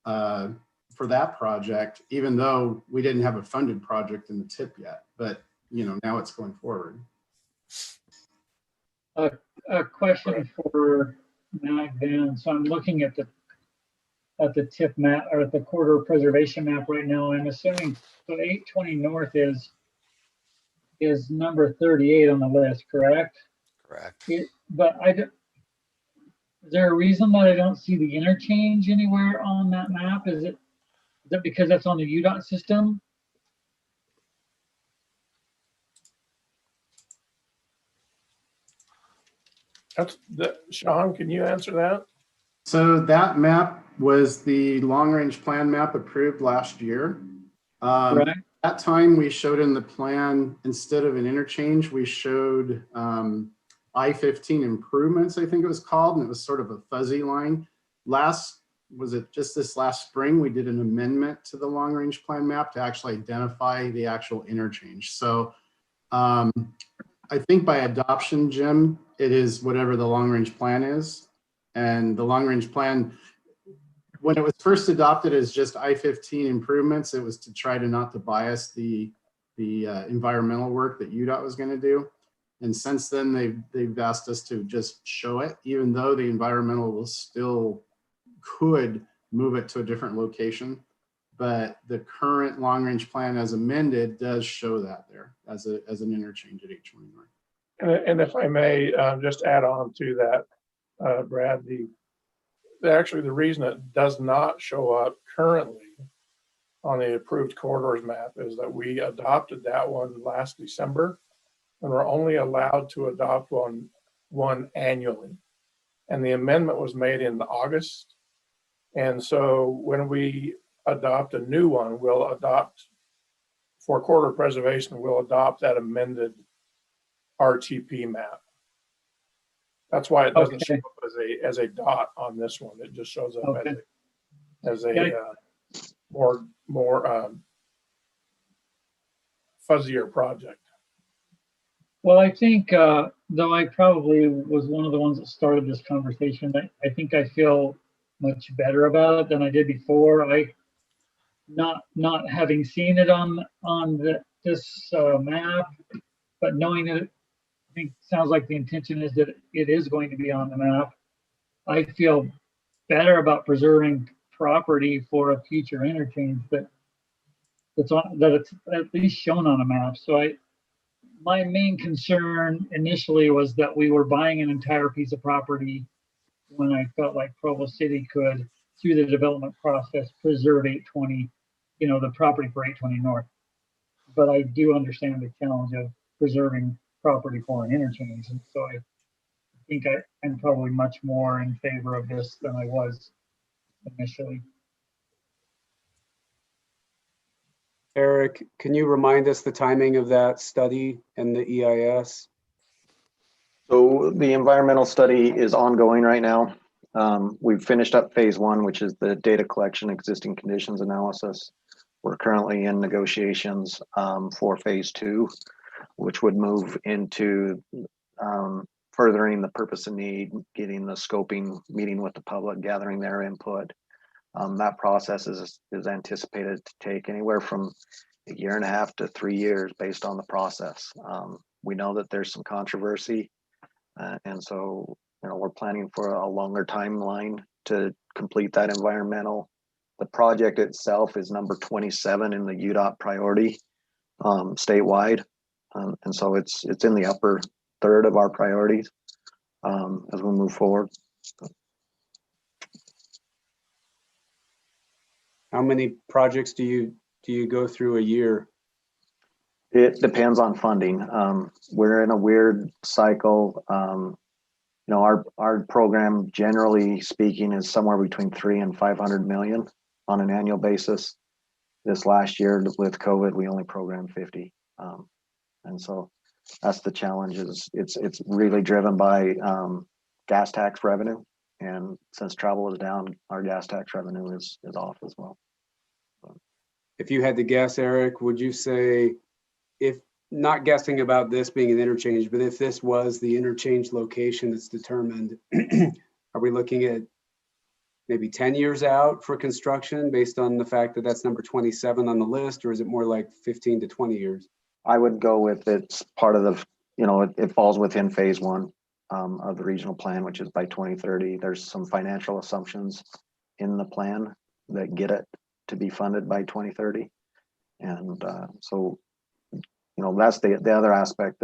for that project, even though we didn't have a funded project in the tip yet. But now it's going forward. A question for Mac Van. So I'm looking at the tip map, or at the corridor preservation map right now. I'm assuming so 820 North is number 38 on the list, correct? Correct. Is there a reason that I don't see the interchange anywhere on that map? Is it because that's on the UDOT system? Sean, can you answer that? So that map was the long-range plan map approved last year. Right. At that time, we showed in the plan, instead of an interchange, we showed I-15 improvements, I think it was called, and it was sort of a fuzzy line. Was it just this last spring, we did an amendment to the long-range plan map to actually identify the actual interchange. So I think by adoption, Jim, it is whatever the long-range plan is. And the long-range plan, when it was first adopted as just I-15 improvements, it was to try to not to bias the environmental work that UDOT was going to do. And since then, they've asked us to just show it, even though the environmental will still could move it to a different location. But the current long-range plan as amended does show that there as an interchange at 820 North. And if I may just add on to that, Brad, actually the reason it does not show up currently on the approved corridors map is that we adopted that one last December, and we're only allowed to adopt one annually. and the amendment was made in August. And so when we adopt a new one, we'll adopt, for corridor preservation, we'll adopt that amended RTP map. That's why it doesn't show Okay. up as a dot on this one. It just shows up Okay. as a Yeah. more fuzzier project. Well, I think, though I probably was one of the ones that started this conversation, I think I feel much better about it than I did before. Not having seen it on this map, but knowing that I think sounds like the intention is that it is going to be on the map. I feel better about preserving property for a future interchange that it's at least shown on a map. So my main concern initially was that we were buying an entire piece of property when I felt like Provo City could, through the development process, preserve 820, the property for 820 North. But I do understand the challenge of preserving property for an interchange. And so I think I'm probably much more in favor of this than I was initially. Eric, can you remind us the timing of that study and the EIS? So the environmental study is ongoing right now. We've finished up phase 1, which is the data collection, existing conditions analysis. We're currently in negotiations for phase 2, which would move into furthering the purpose and need, getting the scoping, meeting with the public, gathering their input. That process is anticipated to take anywhere from 1.5 years to 3 years based on the process. We know that there's some controversy, and so we're planning for a longer timeline to complete that environmental. The project itself is number 27 in the UDOT priority statewide, and so it's in the upper third of our priorities as we move forward. How many projects do you go through a year? It depends on funding. We're in a weird cycle. Our program, generally speaking, is somewhere between 300 and 500 million on an annual basis. This last year with COVID, we only programmed 50, and so that's the challenge. It's really driven by gas tax revenue, and since travel is down, our gas tax revenue is off as well. If you had to guess, Eric, would you say, if not guessing about this being an interchange, but if this was the interchange location that's determined, are we looking at maybe 10 years out for construction based on the fact that that's number 27 on the list, or is it more like 15 to 20 years? I would go with it's part of the, it falls within phase 1 of the regional plan, which is by 2030. There's some financial assumptions in the plan that get it to be funded by 2030. And so, that's the other aspect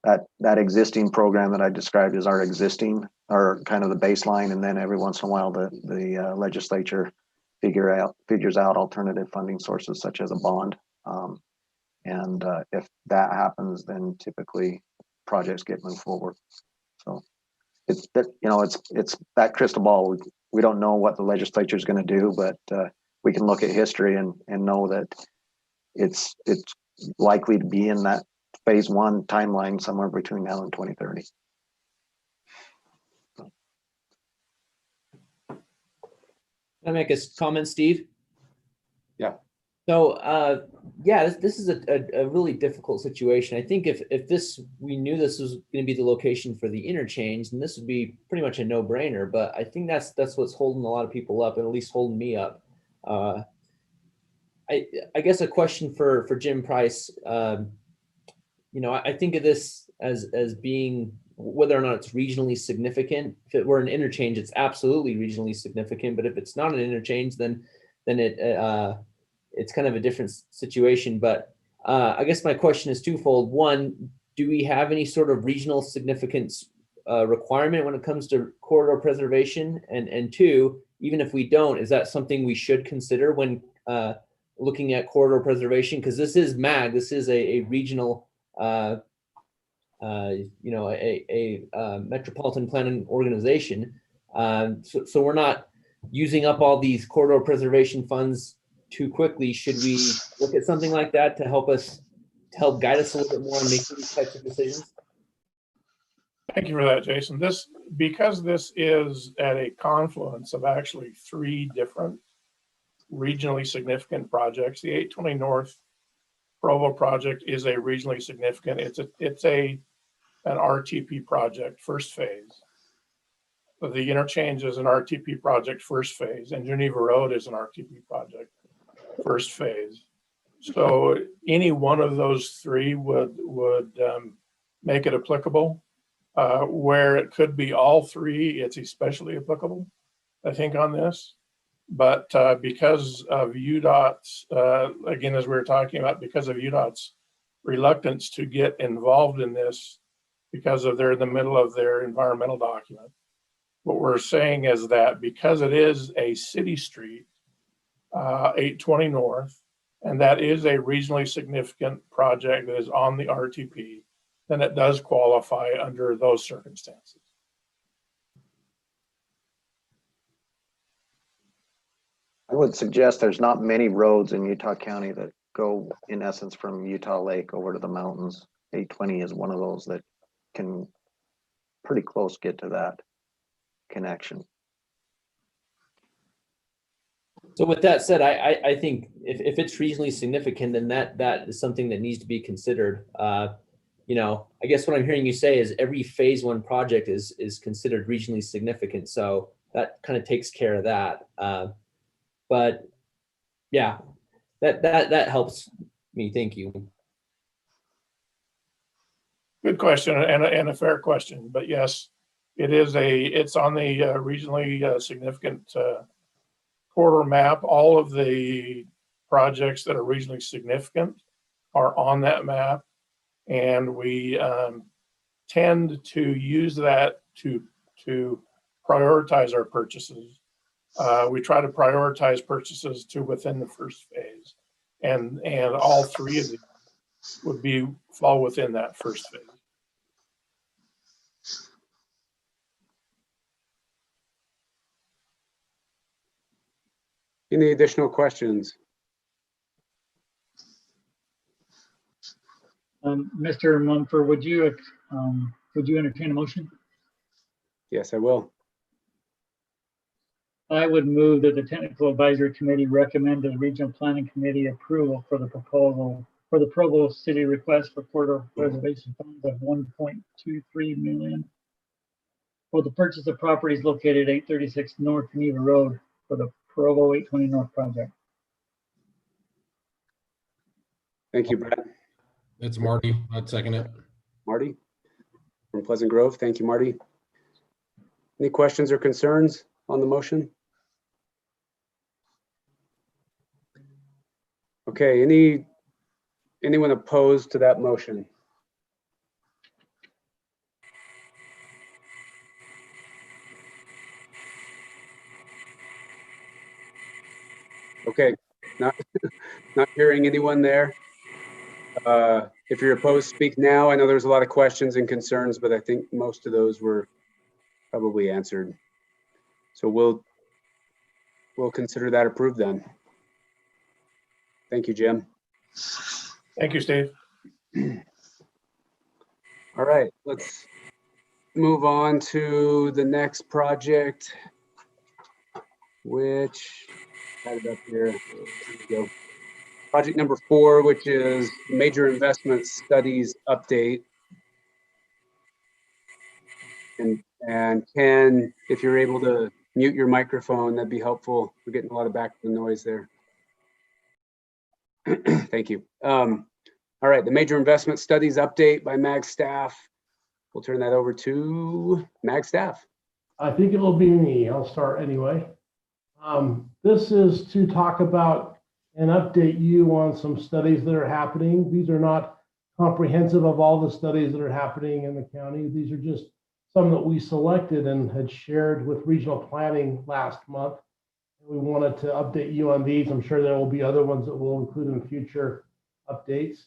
that existing program that I described is our existing, or kind of the baseline. And then every once in a while, the legislature figures out alternative funding sources such as a bond. And if that happens, then typically projects get moved forward. So it's that crystal ball. We don't know what the legislature is going to do, but we can look at history and know that it's likely to be in that phase 1 timeline somewhere between now and 2030. Can I make a comment, Steve? Yeah. So, this is a really difficult situation. I think if we knew this was going to be the location for the interchange, then this would be pretty much a no-brainer. But I think that's what's holding a lot of people up, and at least holding me up. I guess a question for Jim Price. I think of this as being, whether or not it's regionally significant. If it were an interchange, it's absolutely regionally significant. But if it's not an interchange, then it's kind of a different situation. But I guess my question is twofold. One, do we have any sort of regional significance requirement when it comes to corridor preservation? And two, even if we don't, is that something we should consider when looking at corridor preservation? Because this is MAG, this is a regional you know, a metropolitan planning organization. So we're not using up all these corridor preservation funds too quickly. Should we look at something like that to help guide us a little bit more in making these types of decisions? Thank you for that, Jason. Because this is at a confluence of actually 3 different regionally significant projects. The 820 North Provo project is a regionally significant. It's an RTP project, first phase. The interchange is an RTP project, first phase, and Geneva Road is an RTP project, first phase. So any one of those 3 would make it applicable. Where it could be all 3, it's especially applicable, I think, on this. But because of UDOT's, again, as we were talking about, because of UDOT's reluctance to get involved in this, because they're in the middle of their environmental document, what we're saying is that because it is a city street, 820 North, and that is a regionally significant project that is on the RTP, then it does qualify under those circumstances. I would suggest there's not many roads in Utah County that go, in essence, from Utah Lake over to the mountains. 820 is one of those that can pretty close get to that connection. So with that said, I think if it's regionally significant, then that is something that needs to be considered. You know, I guess what I'm hearing you say is every phase 1 project is considered regionally significant. So that kind of takes care of that. But yeah, that helps me. Thank you. Good question and a fair question, but yes, it's on the regionally significant corridor map. All of the projects that are regionally significant are on that map, and we tend to use that to prioritize our purchases. We try to prioritize purchases to within the first phase, and all 3 of these would fall within that first phase. Any additional questions? Mr. Mumford, would you entertain a motion? Yes, I will. I would move that the Technical Advisory Committee recommend to the Regional Planning Committee approval for the proposal for the Provo City request for corridor preservation funds of $1.23 million for the purchase of properties located at 836 North Geneva Road for the Provo 820 North project. Thank you, Brad. That's Marty. I'd second it. Marty from Pleasant Grove. Thank you, Marty. Any questions or concerns on the motion? Okay, anyone opposed to that motion? Okay, not hearing anyone there. If you're opposed, speak now. I know there's a lot of questions and concerns, but I think most of those were probably answered. So we'll consider that approved then. Thank you, Jim. Thank you, Steve. All right, let's move on to the next project, which I had it up here. Here we go. Project number 4, which is major investment studies update. And Ken, if you're able to mute your microphone, that'd be helpful. We're getting a lot of background noise there. Thank you. All right, the major investment studies update by MAG staff. We'll turn that over to MAG staff. I think it will be me. I'll start anyway. This is to talk about and update you on some studies that are happening. These are not comprehensive of all the studies that are happening in the county. These are just some that we selected and had shared with regional planning last month. We wanted to update you on these. I'm sure there will be other ones that we'll include in future updates.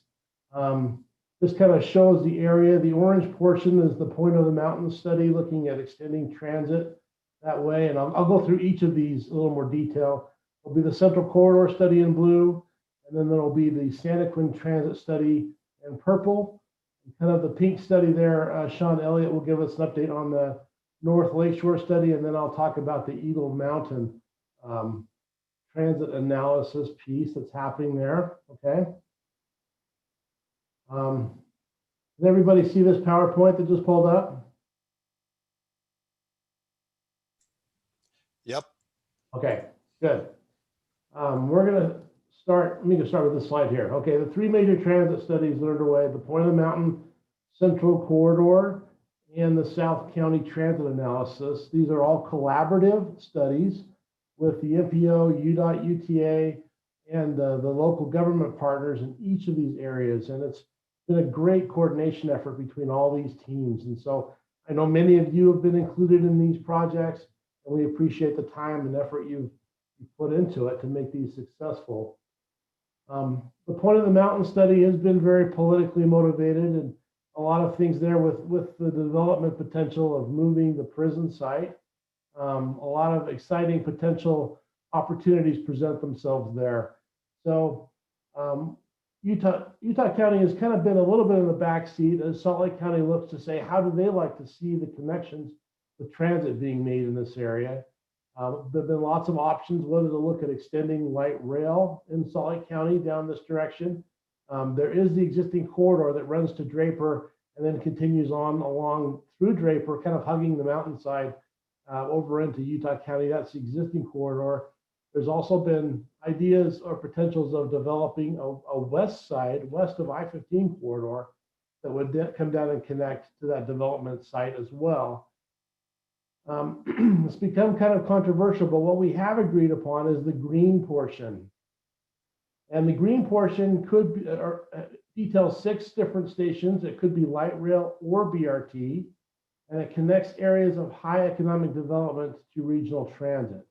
This kind of shows the area. The orange portion is the point of the mountain study, looking at extending transit that way. And I'll go through each of these in a little more detail. There'll be the Central Corridor study in blue, and then there'll be the Santaquin Transit study in purple. Kind of the pink study there, Sean Elliott will give us an update on the North Lakeshore study, and then I'll talk about the Eagle Mountain transit analysis piece that's happening there, okay? Did everybody see this PowerPoint that just pulled up? Yep. Okay, good. We're gonna start, let me just start with this slide here. Okay, the three major transit studies that are underway, the Point of the Mountain Central Corridor and the South County Transit Analysis. These are all collaborative studies with the MPO, UDOT, UTA, and the local government partners in each of these areas. And it's been a great coordination effort between all these teams. And so I know many of you have been included in these projects, and we appreciate the time and effort you've put into it to make these successful. The Point of the Mountain study has been very politically motivated, and a lot of things there with the development potential of moving the prison site. A lot of exciting potential opportunities present themselves there. So Utah County has kind of been a little bit in the backseat as Salt Lake County looks to say, how do they like to see the connections with transit being made in this area? There have been lots of options, whether to look at extending light rail in Salt Lake County down this direction. There is the existing corridor that runs to Draper and then continues on along through Draper, kind of hugging the mountainside over into Utah County. That's the existing corridor. There's also been ideas or potentials of developing a west side, west of I-15 corridor that would come down and connect to that development site as well. It's become kind of controversial, but what we have agreed upon is the green portion. And the green portion could be, detail 6 different stations. It could be light rail or BRT, and it connects areas of high economic development to regional transit.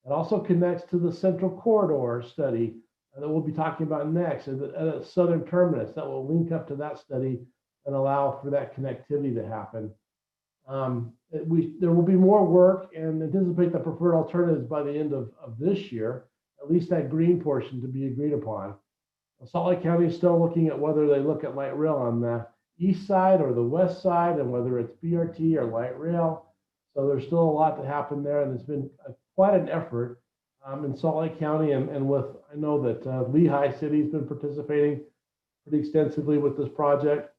It also connects to the Central Corridor study that we'll be talking about next, at a southern terminus that will link up to that study and allow for that connectivity to happen. There will be more work and anticipate the preferred alternatives by the end of this year, at least that green portion to be agreed upon. Salt Lake County is still looking at whether they look at light rail on the east side or the west side, and whether it's BRT or light rail. So there's still a lot to happen there, and it's been quite an effort in Salt Lake County, and with, I know that Lehigh City has been participating pretty extensively with this project,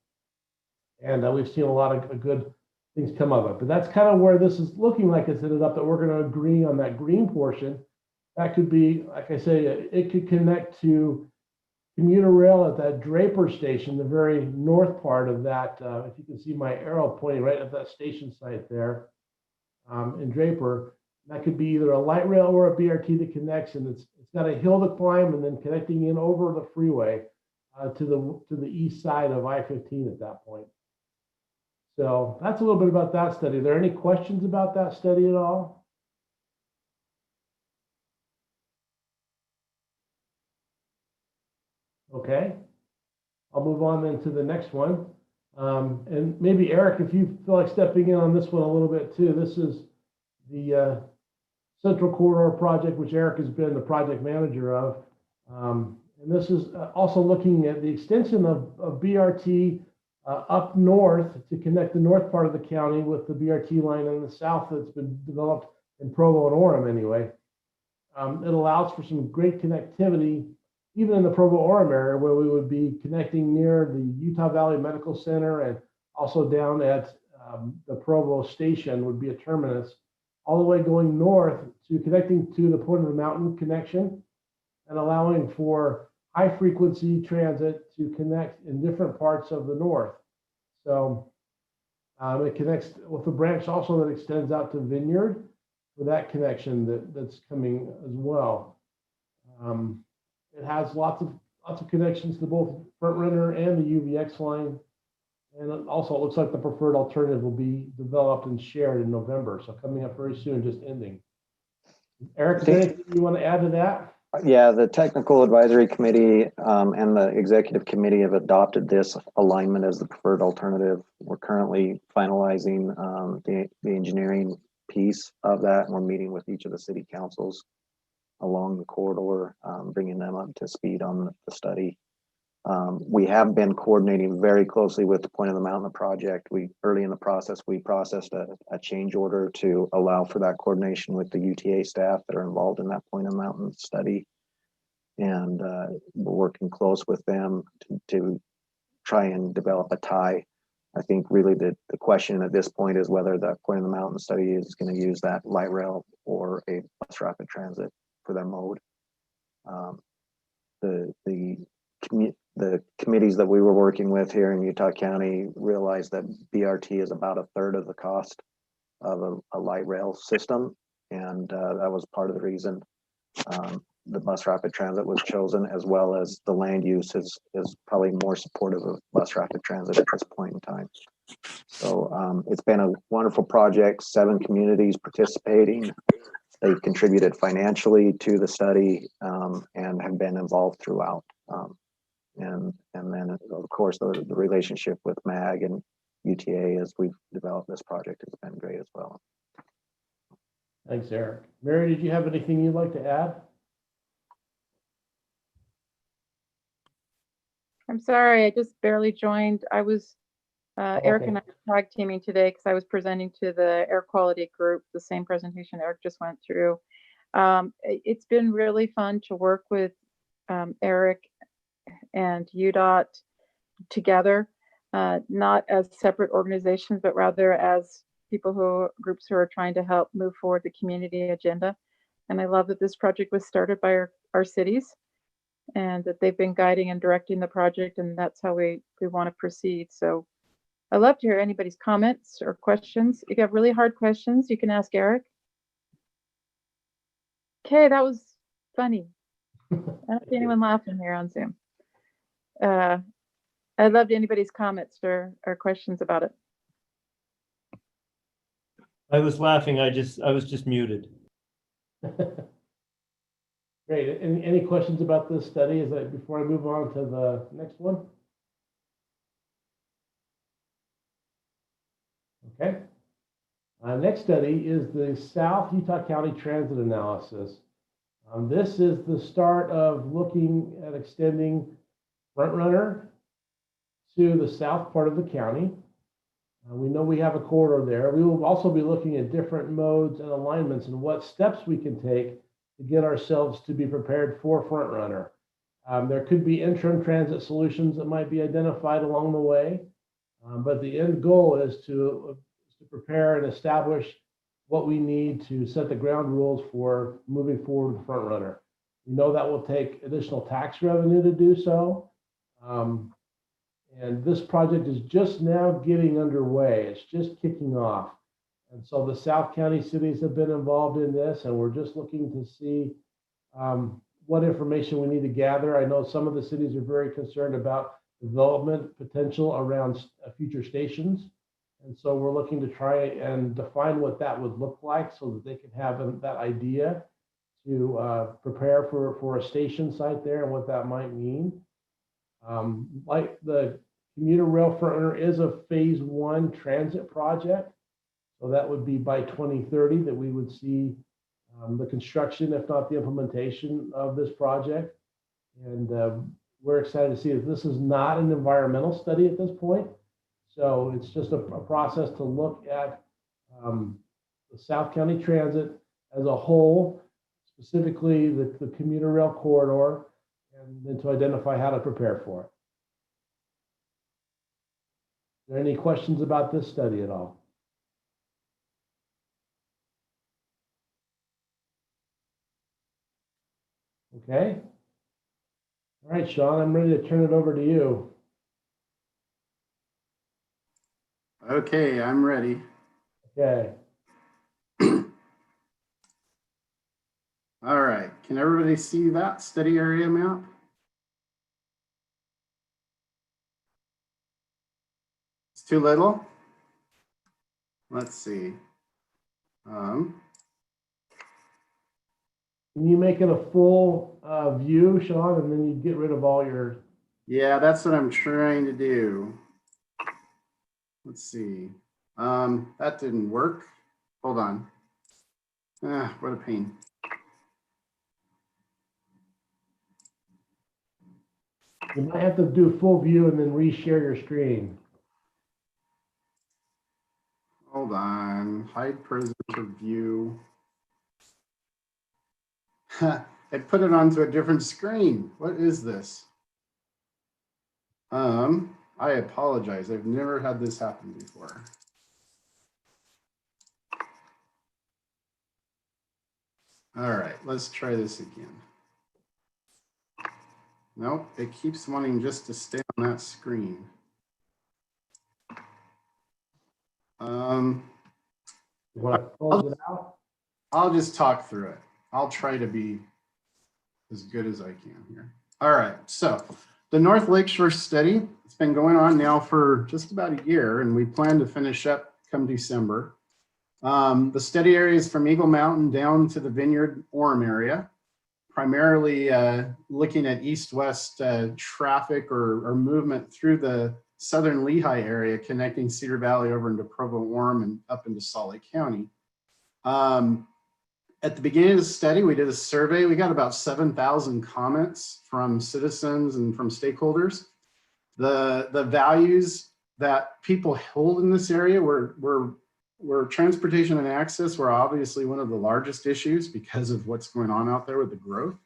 and we've seen a lot of good things come of it. But that's kind of where this is looking like it's ended up, that we're going to agree on that green portion. That could be, like I say, it could connect to commuter rail at that Draper station, the very north part of that. If you can see my arrow pointing right at that station site there in Draper, that could be either a light rail or a BRT that connects, and it's got a hill to climb, and then connecting in over the freeway to the east side of I-15 at that point. So that's a little bit about that study. Are there any questions about that study at all? Okay, I'll move on then to the next one. And maybe Eric, if you feel like stepping in on this one a little bit too. This is the Central Corridor project, which Eric has been the project manager of. And this is also looking at the extension of BRT up north to connect the north part of the county with the BRT line in the south that's been developed in Provo and Orem anyway. It allows for some great connectivity, even in the Provo-Orem area, where we would be connecting near the Utah Valley Medical Center, and also down at the Provo station would be a terminus, all the way going north to connecting to the Point of the Mountain connection, and allowing for high frequency transit to connect in different parts of the north. So it connects with a branch also that extends out to Vineyard for that connection that's coming as well. It has lots of connections to both Front Runner and the UVX line. And it also, it looks like the preferred alternative will be developed and shared in November. So coming up very soon, just ending. Eric, is there anything you want to add to that? Yeah, the technical advisory committee and the executive committee have adopted this alignment as the preferred alternative. We're currently finalizing the engineering piece of that, and we're meeting with each of the city councils along the corridor, bringing them up to speed on the study. We have been coordinating very closely with the Point of the Mountain project. Early in the process, we processed a change order to allow for that coordination with the UTA staff that are involved in that Point of the Mountain study. And we're working close with them to try and develop a tie. I think really the question at this point is whether the Point of the Mountain study is going to use that light rail or a bus rapid transit for their mode. The committees that we were working with here in Utah County realized that BRT is about a third of the cost of a light rail system. And that was part of the reason the bus rapid transit was chosen, as well as the land use is probably more supportive of bus rapid transit at this point in time. So it's been a wonderful project, 7 communities participating. They've contributed financially to the study and have been involved throughout. And then, of course, the relationship with MAG and UTA as we've developed this project has been great as well. Thanks, Eric. Mary, did you have anything you'd like to add? I'm sorry, I just barely joined. I was, Eric and I were tag teaming today because I was presenting to the air quality group, the same presentation Eric just went through. It's been really fun to work with Eric and UDOT together, not as separate organizations, but rather as groups who are trying to help move forward the community agenda. And I love that this project was started by our cities and that they've been guiding and directing the project, and that's how we want to proceed. So I love to hear anybody's comments or questions. If you have really hard questions, you can ask Eric. Okay, that was funny. I don't see anyone laughing here on Zoom. I'd love anybody's comments or questions about it. I was laughing. I was just muted. Great. Any questions about this study? Before I move on to the next one? Okay. Next study is the South Utah County Transit Analysis. This is the start of looking at extending Front Runner to the south part of the county. We know we have a corridor there. We will also be looking at different modes and alignments and what steps we can take to get ourselves to be prepared for Front Runner. There could be interim transit solutions that might be identified along the way, but the end goal is to prepare and establish what we need to set the ground rules for moving forward with Front Runner. We know that will take additional tax revenue to do so. And this project is just now getting underway. It's just kicking off. And so the South County cities have been involved in this, and we're just looking to see what information we need to gather. I know some of the cities are very concerned about development potential around future stations. And so we're looking to try and define what that would look like so that they can have that idea to prepare for a station site there and what that might mean. Like the commuter rail Front Runner is a phase 1 transit project. So that would be by 2030 that we would see the construction, if not the implementation of this project. And we're excited to see that this is not an environmental study at this point. So it's just a process to look at the South County Transit as a whole, specifically the commuter rail corridor, and then to identify how to prepare for it. Are there any questions about this study at all? Okay. All right, Sean, I'm ready to turn it over to you. Okay, I'm ready. Okay. All right, can everybody see that study area map? It's too little? Let's see. Can you make it a full view, Sean, and then you get rid of all your? Yeah, that's what I'm trying to do. Let's see. That didn't work. Hold on. What a pain. You might have to do full view and then reshare your screen. Hold on. Hide presenter view. I put it onto a different screen. What is this? I apologize. I've never had this happen before. All right, let's try this again. Nope, it keeps wanting just to stay on that screen. I'll just talk through it. I'll try to be as good as I can here. All right, so the North Lakeshore study, it's been going on now for just about a year, and we plan to finish up come December. The study area is from Eagle Mountain down to the Vineyard Orem area, primarily looking at east-west traffic or movement through the southern Lehigh area, connecting Cedar Valley over into Provo-Orem and up into Salt Lake County. At the beginning of the study, we did a survey. We got about 7,000 comments from citizens and from stakeholders. The values that people hold in this area were transportation and access were obviously one of the largest issues because of what's going on out there with the growth.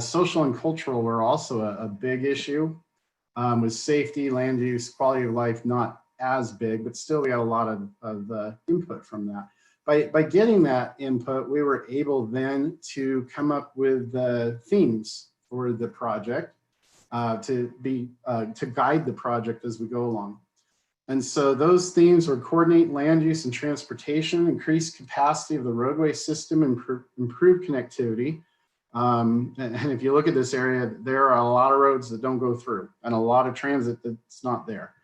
Social and cultural were also a big issue, with safety, land use, quality of life not as big, but still we got a lot of input from that. By getting that input, we were able then to come up with themes for the project to guide the project as we go along. And so those themes were coordinate land use and transportation, increase capacity of the roadway system, improve connectivity. And if you look at this area, there are a lot of roads that don't go through and a lot of transit that's not there.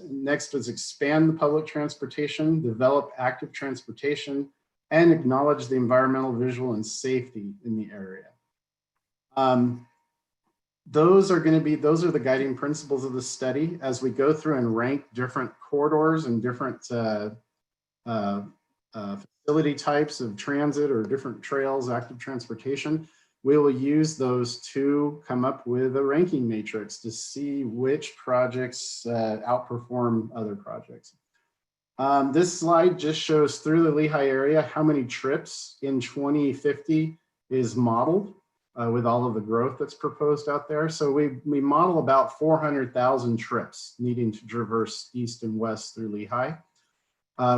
Next was expand the public transportation, develop active transportation, and acknowledge the environmental, visual, and safety in the area. Those are the guiding principles of the study as we go through and rank different corridors and different facility types of transit or different trails, active transportation. We will use those to come up with a ranking matrix to see which projects outperform other projects. This slide just shows through the Lehigh area how many trips in 2050 is modeled with all of the growth that's proposed out there. So we model about 400,000 trips needing to traverse east and west through Lehigh.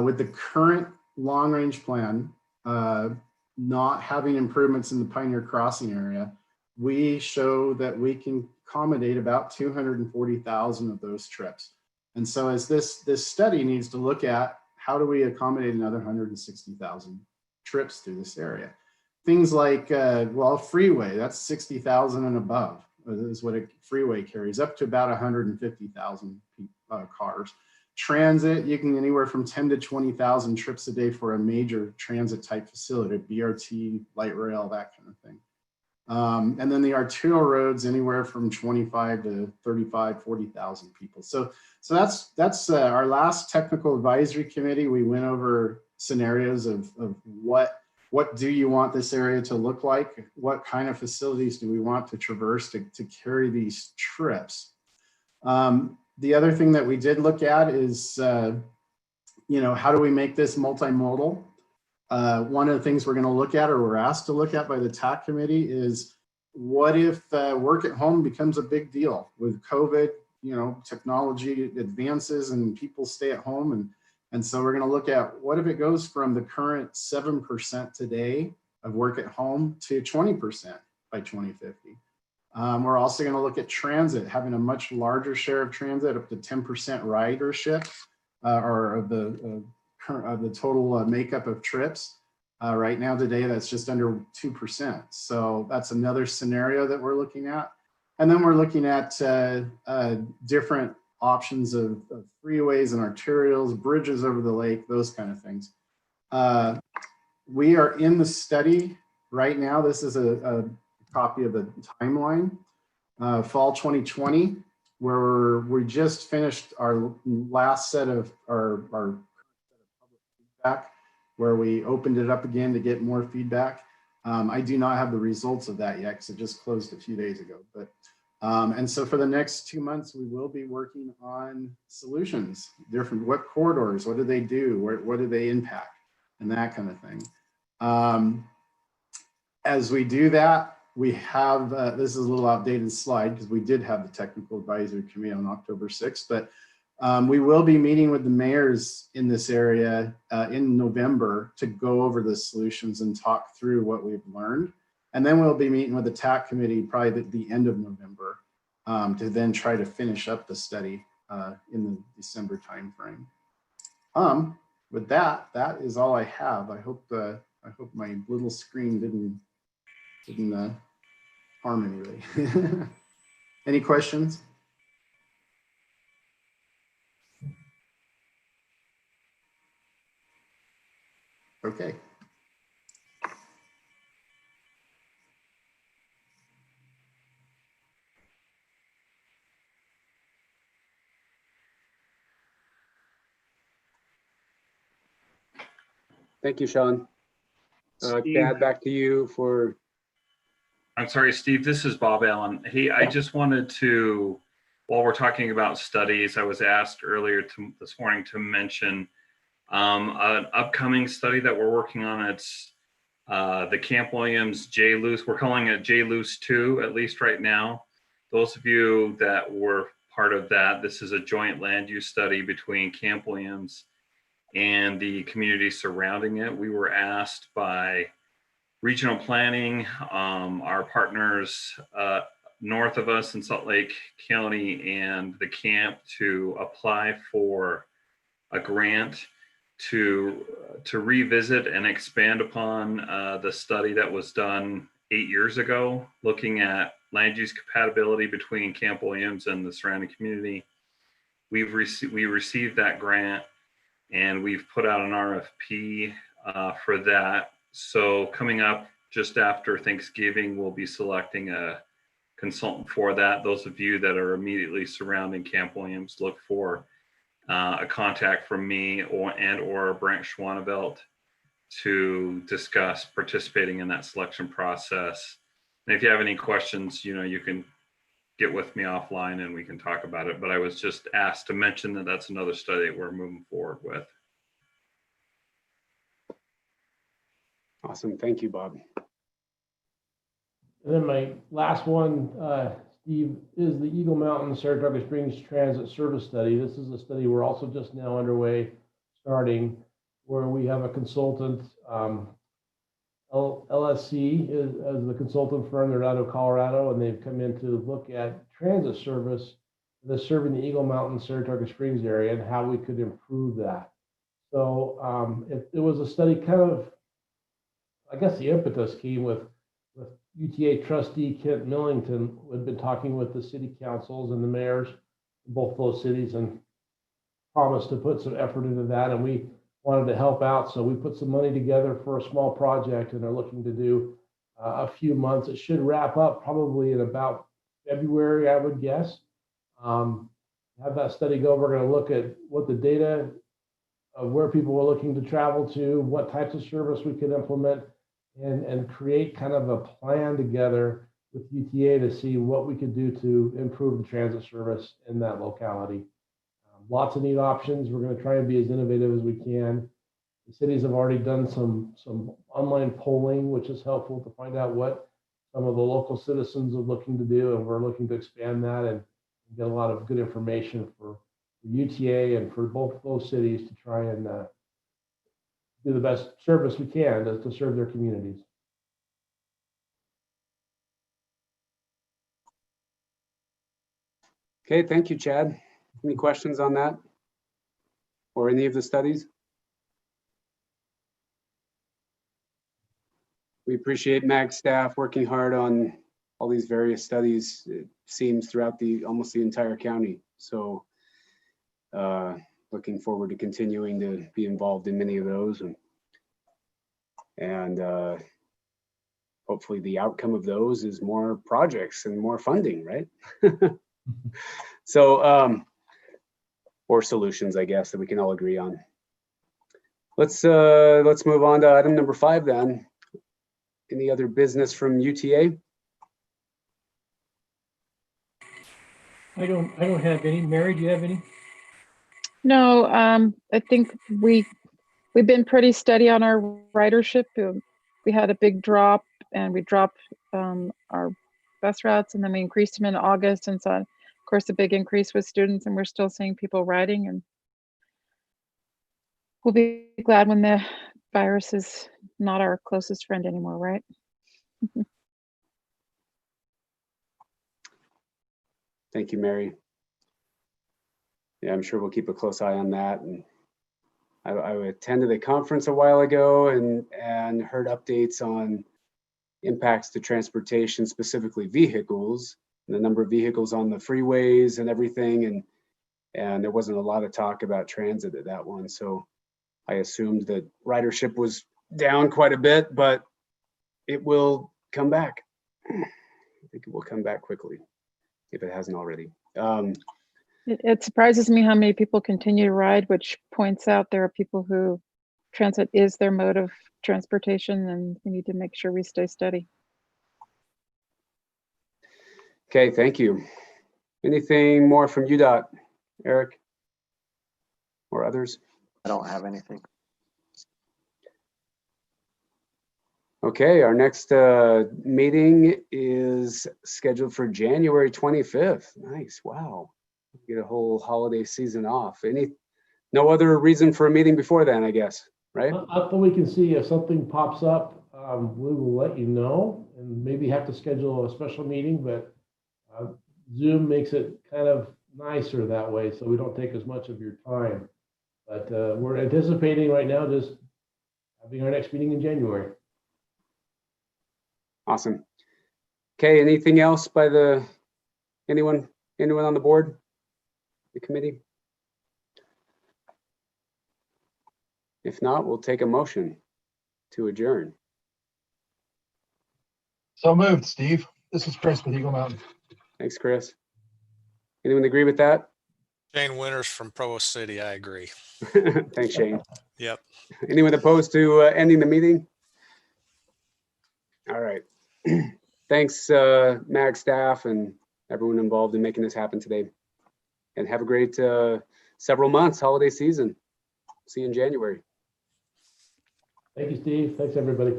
With the current long-range plan, not having improvements in the Pioneer Crossing area, we show that we can accommodate about 240,000 of those trips. And so as this study needs to look at how do we accommodate another 160,000 trips through this area. Things like, well, freeway, that's 60,000 and above is what a freeway carries, up to about 150,000 cars. Transit, you can anywhere from 10 to 20,000 trips a day for a major transit type facility, BRT, light rail, that kind of thing. And then the arterial roads, anywhere from 25 to 35, 40,000 people. So that's our last technical advisory committee. We went over scenarios of what do you want this area to look like? What kind of facilities do we want to traverse to carry these trips? The other thing that we did look at is, how do we make this multimodal? One of the things we're going to look at, or we're asked to look at by the TAC committee, is what if work at home becomes a big deal with COVID? Technology advances and people stay at home, and so we're going to look at what if it goes from the current 7% today of work at home to 20% by 2050. We're also going to look at transit, having a much larger share of transit, up to 10% ridership, or of the total makeup of trips. Right now, today, that's just under 2%. So that's another scenario that we're looking at. And then we're looking at different options of freeways and arterials, bridges over the lake, those kind of things. We are in the study right now, this is a copy of the timeline. Fall 2020, where we just finished our last set of our public feedback, where we opened it up again to get more feedback. I do not have the results of that yet because it just closed a few days ago. But and so for the next 2 months, we will be working on solutions, different, what corridors, what do they do, what do they impact, and that kind of thing. As we do that, we have, this is a little outdated slide because we did have the technical advisory committee on October 6th, but we will be meeting with the mayors in this area in November to go over the solutions and talk through what we've learned. And then we'll be meeting with the TAC committee probably at the end of November to then try to finish up the study in the December timeframe. With that, that is all I have. I hope my little screen didn't harm anybody. Any questions? Okay. Thank you, Sean. Chad, back to you for. I'm sorry, Steve, this is Bob Allen. Hey, I just wanted to, while we're talking about studies, I was asked earlier this morning to mention an upcoming study that we're working on. It's the Camp Williams J-Luce. We're calling it J-Luce 2, at least right now. Those of you that were part of that, this is a joint land use study between Camp Williams and the community surrounding it. We were asked by regional planning, our partners north of us in Salt Lake County and the camp to apply for a grant to revisit and expand upon the study that was done 8 years ago, looking at land use compatibility between Camp Williams and the surrounding community. We received that grant and we've put out an RFP for that. So coming up just after Thanksgiving, we'll be selecting a consultant for that. Those of you that are immediately surrounding Camp Williams, look for a contact from me or Brent Schwanevelt to discuss participating in that selection process. And if you have any questions, you can get with me offline and we can talk about it. But I was just asked to mention that that's another study that we're moving forward with. Awesome. Thank you, Bob. And then my last one, Steve, is the Eagle Mountain Saratoga Springs Transit Service Study. This is a study we're also just now underway, starting, where we have a consultant, LSC as the consultant firm. They're out of Colorado, and they've come in to look at transit service that's serving the Eagle Mountain Saratoga Springs area and how we could improve that. So it was a study kind of, I guess the impetus came with UTA trustee Kent Millington, who had been talking with the city councils and the mayors in both those cities and promised to put some effort into that. And we wanted to help out. So we put some money together for a small project and are looking to do a few months. It should wrap up probably in about February, I would guess. Have that study go. We're going to look at what the data of where people were looking to travel to, what types of service we could implement, and create kind of a plan together with UTA to see what we could do to improve the transit service in that locality. Lots of neat options. We're going to try and be as innovative as we can. The cities have already done some online polling, which is helpful to find out what some of the local citizens are looking to do, and we're looking to expand that and get a lot of good information for UTA and for both those cities to try and do the best service we can to serve their communities. Okay, thank you, Chad. Any questions on that or any of the studies? We appreciate MAG staff working hard on all these various studies, it seems, throughout almost the entire county. So looking forward to continuing to be involved in many of those. And hopefully the outcome of those is more projects and more funding, right? So, or solutions, I guess, that we can all agree on. Let's move on to item number 5 then. Any other business from UTA? I don't have any. Mary, do you have any? No, I think we've been pretty steady on our ridership. We had a big drop, and we dropped our bus routes, and then we increased them in August, and saw, of course, a big increase with students, and we're still seeing people riding, and we'll be glad when the virus is not our closest friend anymore, right? Thank you, Mary. Yeah, I'm sure we'll keep a close eye on that. And I attended a conference a while ago and heard updates on impacts to transportation, specifically vehicles, and the number of vehicles on the freeways and everything. And there wasn't a lot of talk about transit at that one. So I assumed that ridership was down quite a bit, but it will come back. I think it will come back quickly if it hasn't already. It surprises me how many people continue to ride, which points out there are people who transit is their mode of transportation, and we need to make sure we stay steady. Okay, thank you. Anything more from UDOT, Eric, or others? I don't have anything. Okay, our next meeting is scheduled for January 25th. Nice, wow. Get a whole holiday season off. No other reason for a meeting before then, I guess, right? Up that we can see if something pops up, we will let you know, and maybe have to schedule a special meeting, but Zoom makes it kind of nicer that way, so we don't take as much of your time. But we're anticipating right now just having our next meeting in January. Awesome. Okay, anything else by anyone on the board, the committee? If not, we'll take a motion to adjourn. So moved, Steve. This is Chris with Eagle Mountain. Thanks, Chris. Anyone agree with that? Shane Winters from Provo City, I agree. Thanks, Shane. Yep. Anyone opposed to ending the meeting? All right. Thanks, MAG staff and everyone involved in making this happen today. And have a great several months, holiday season. See you in January. Thank you, Steve. Thanks, everybody.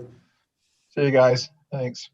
See you guys. Thanks.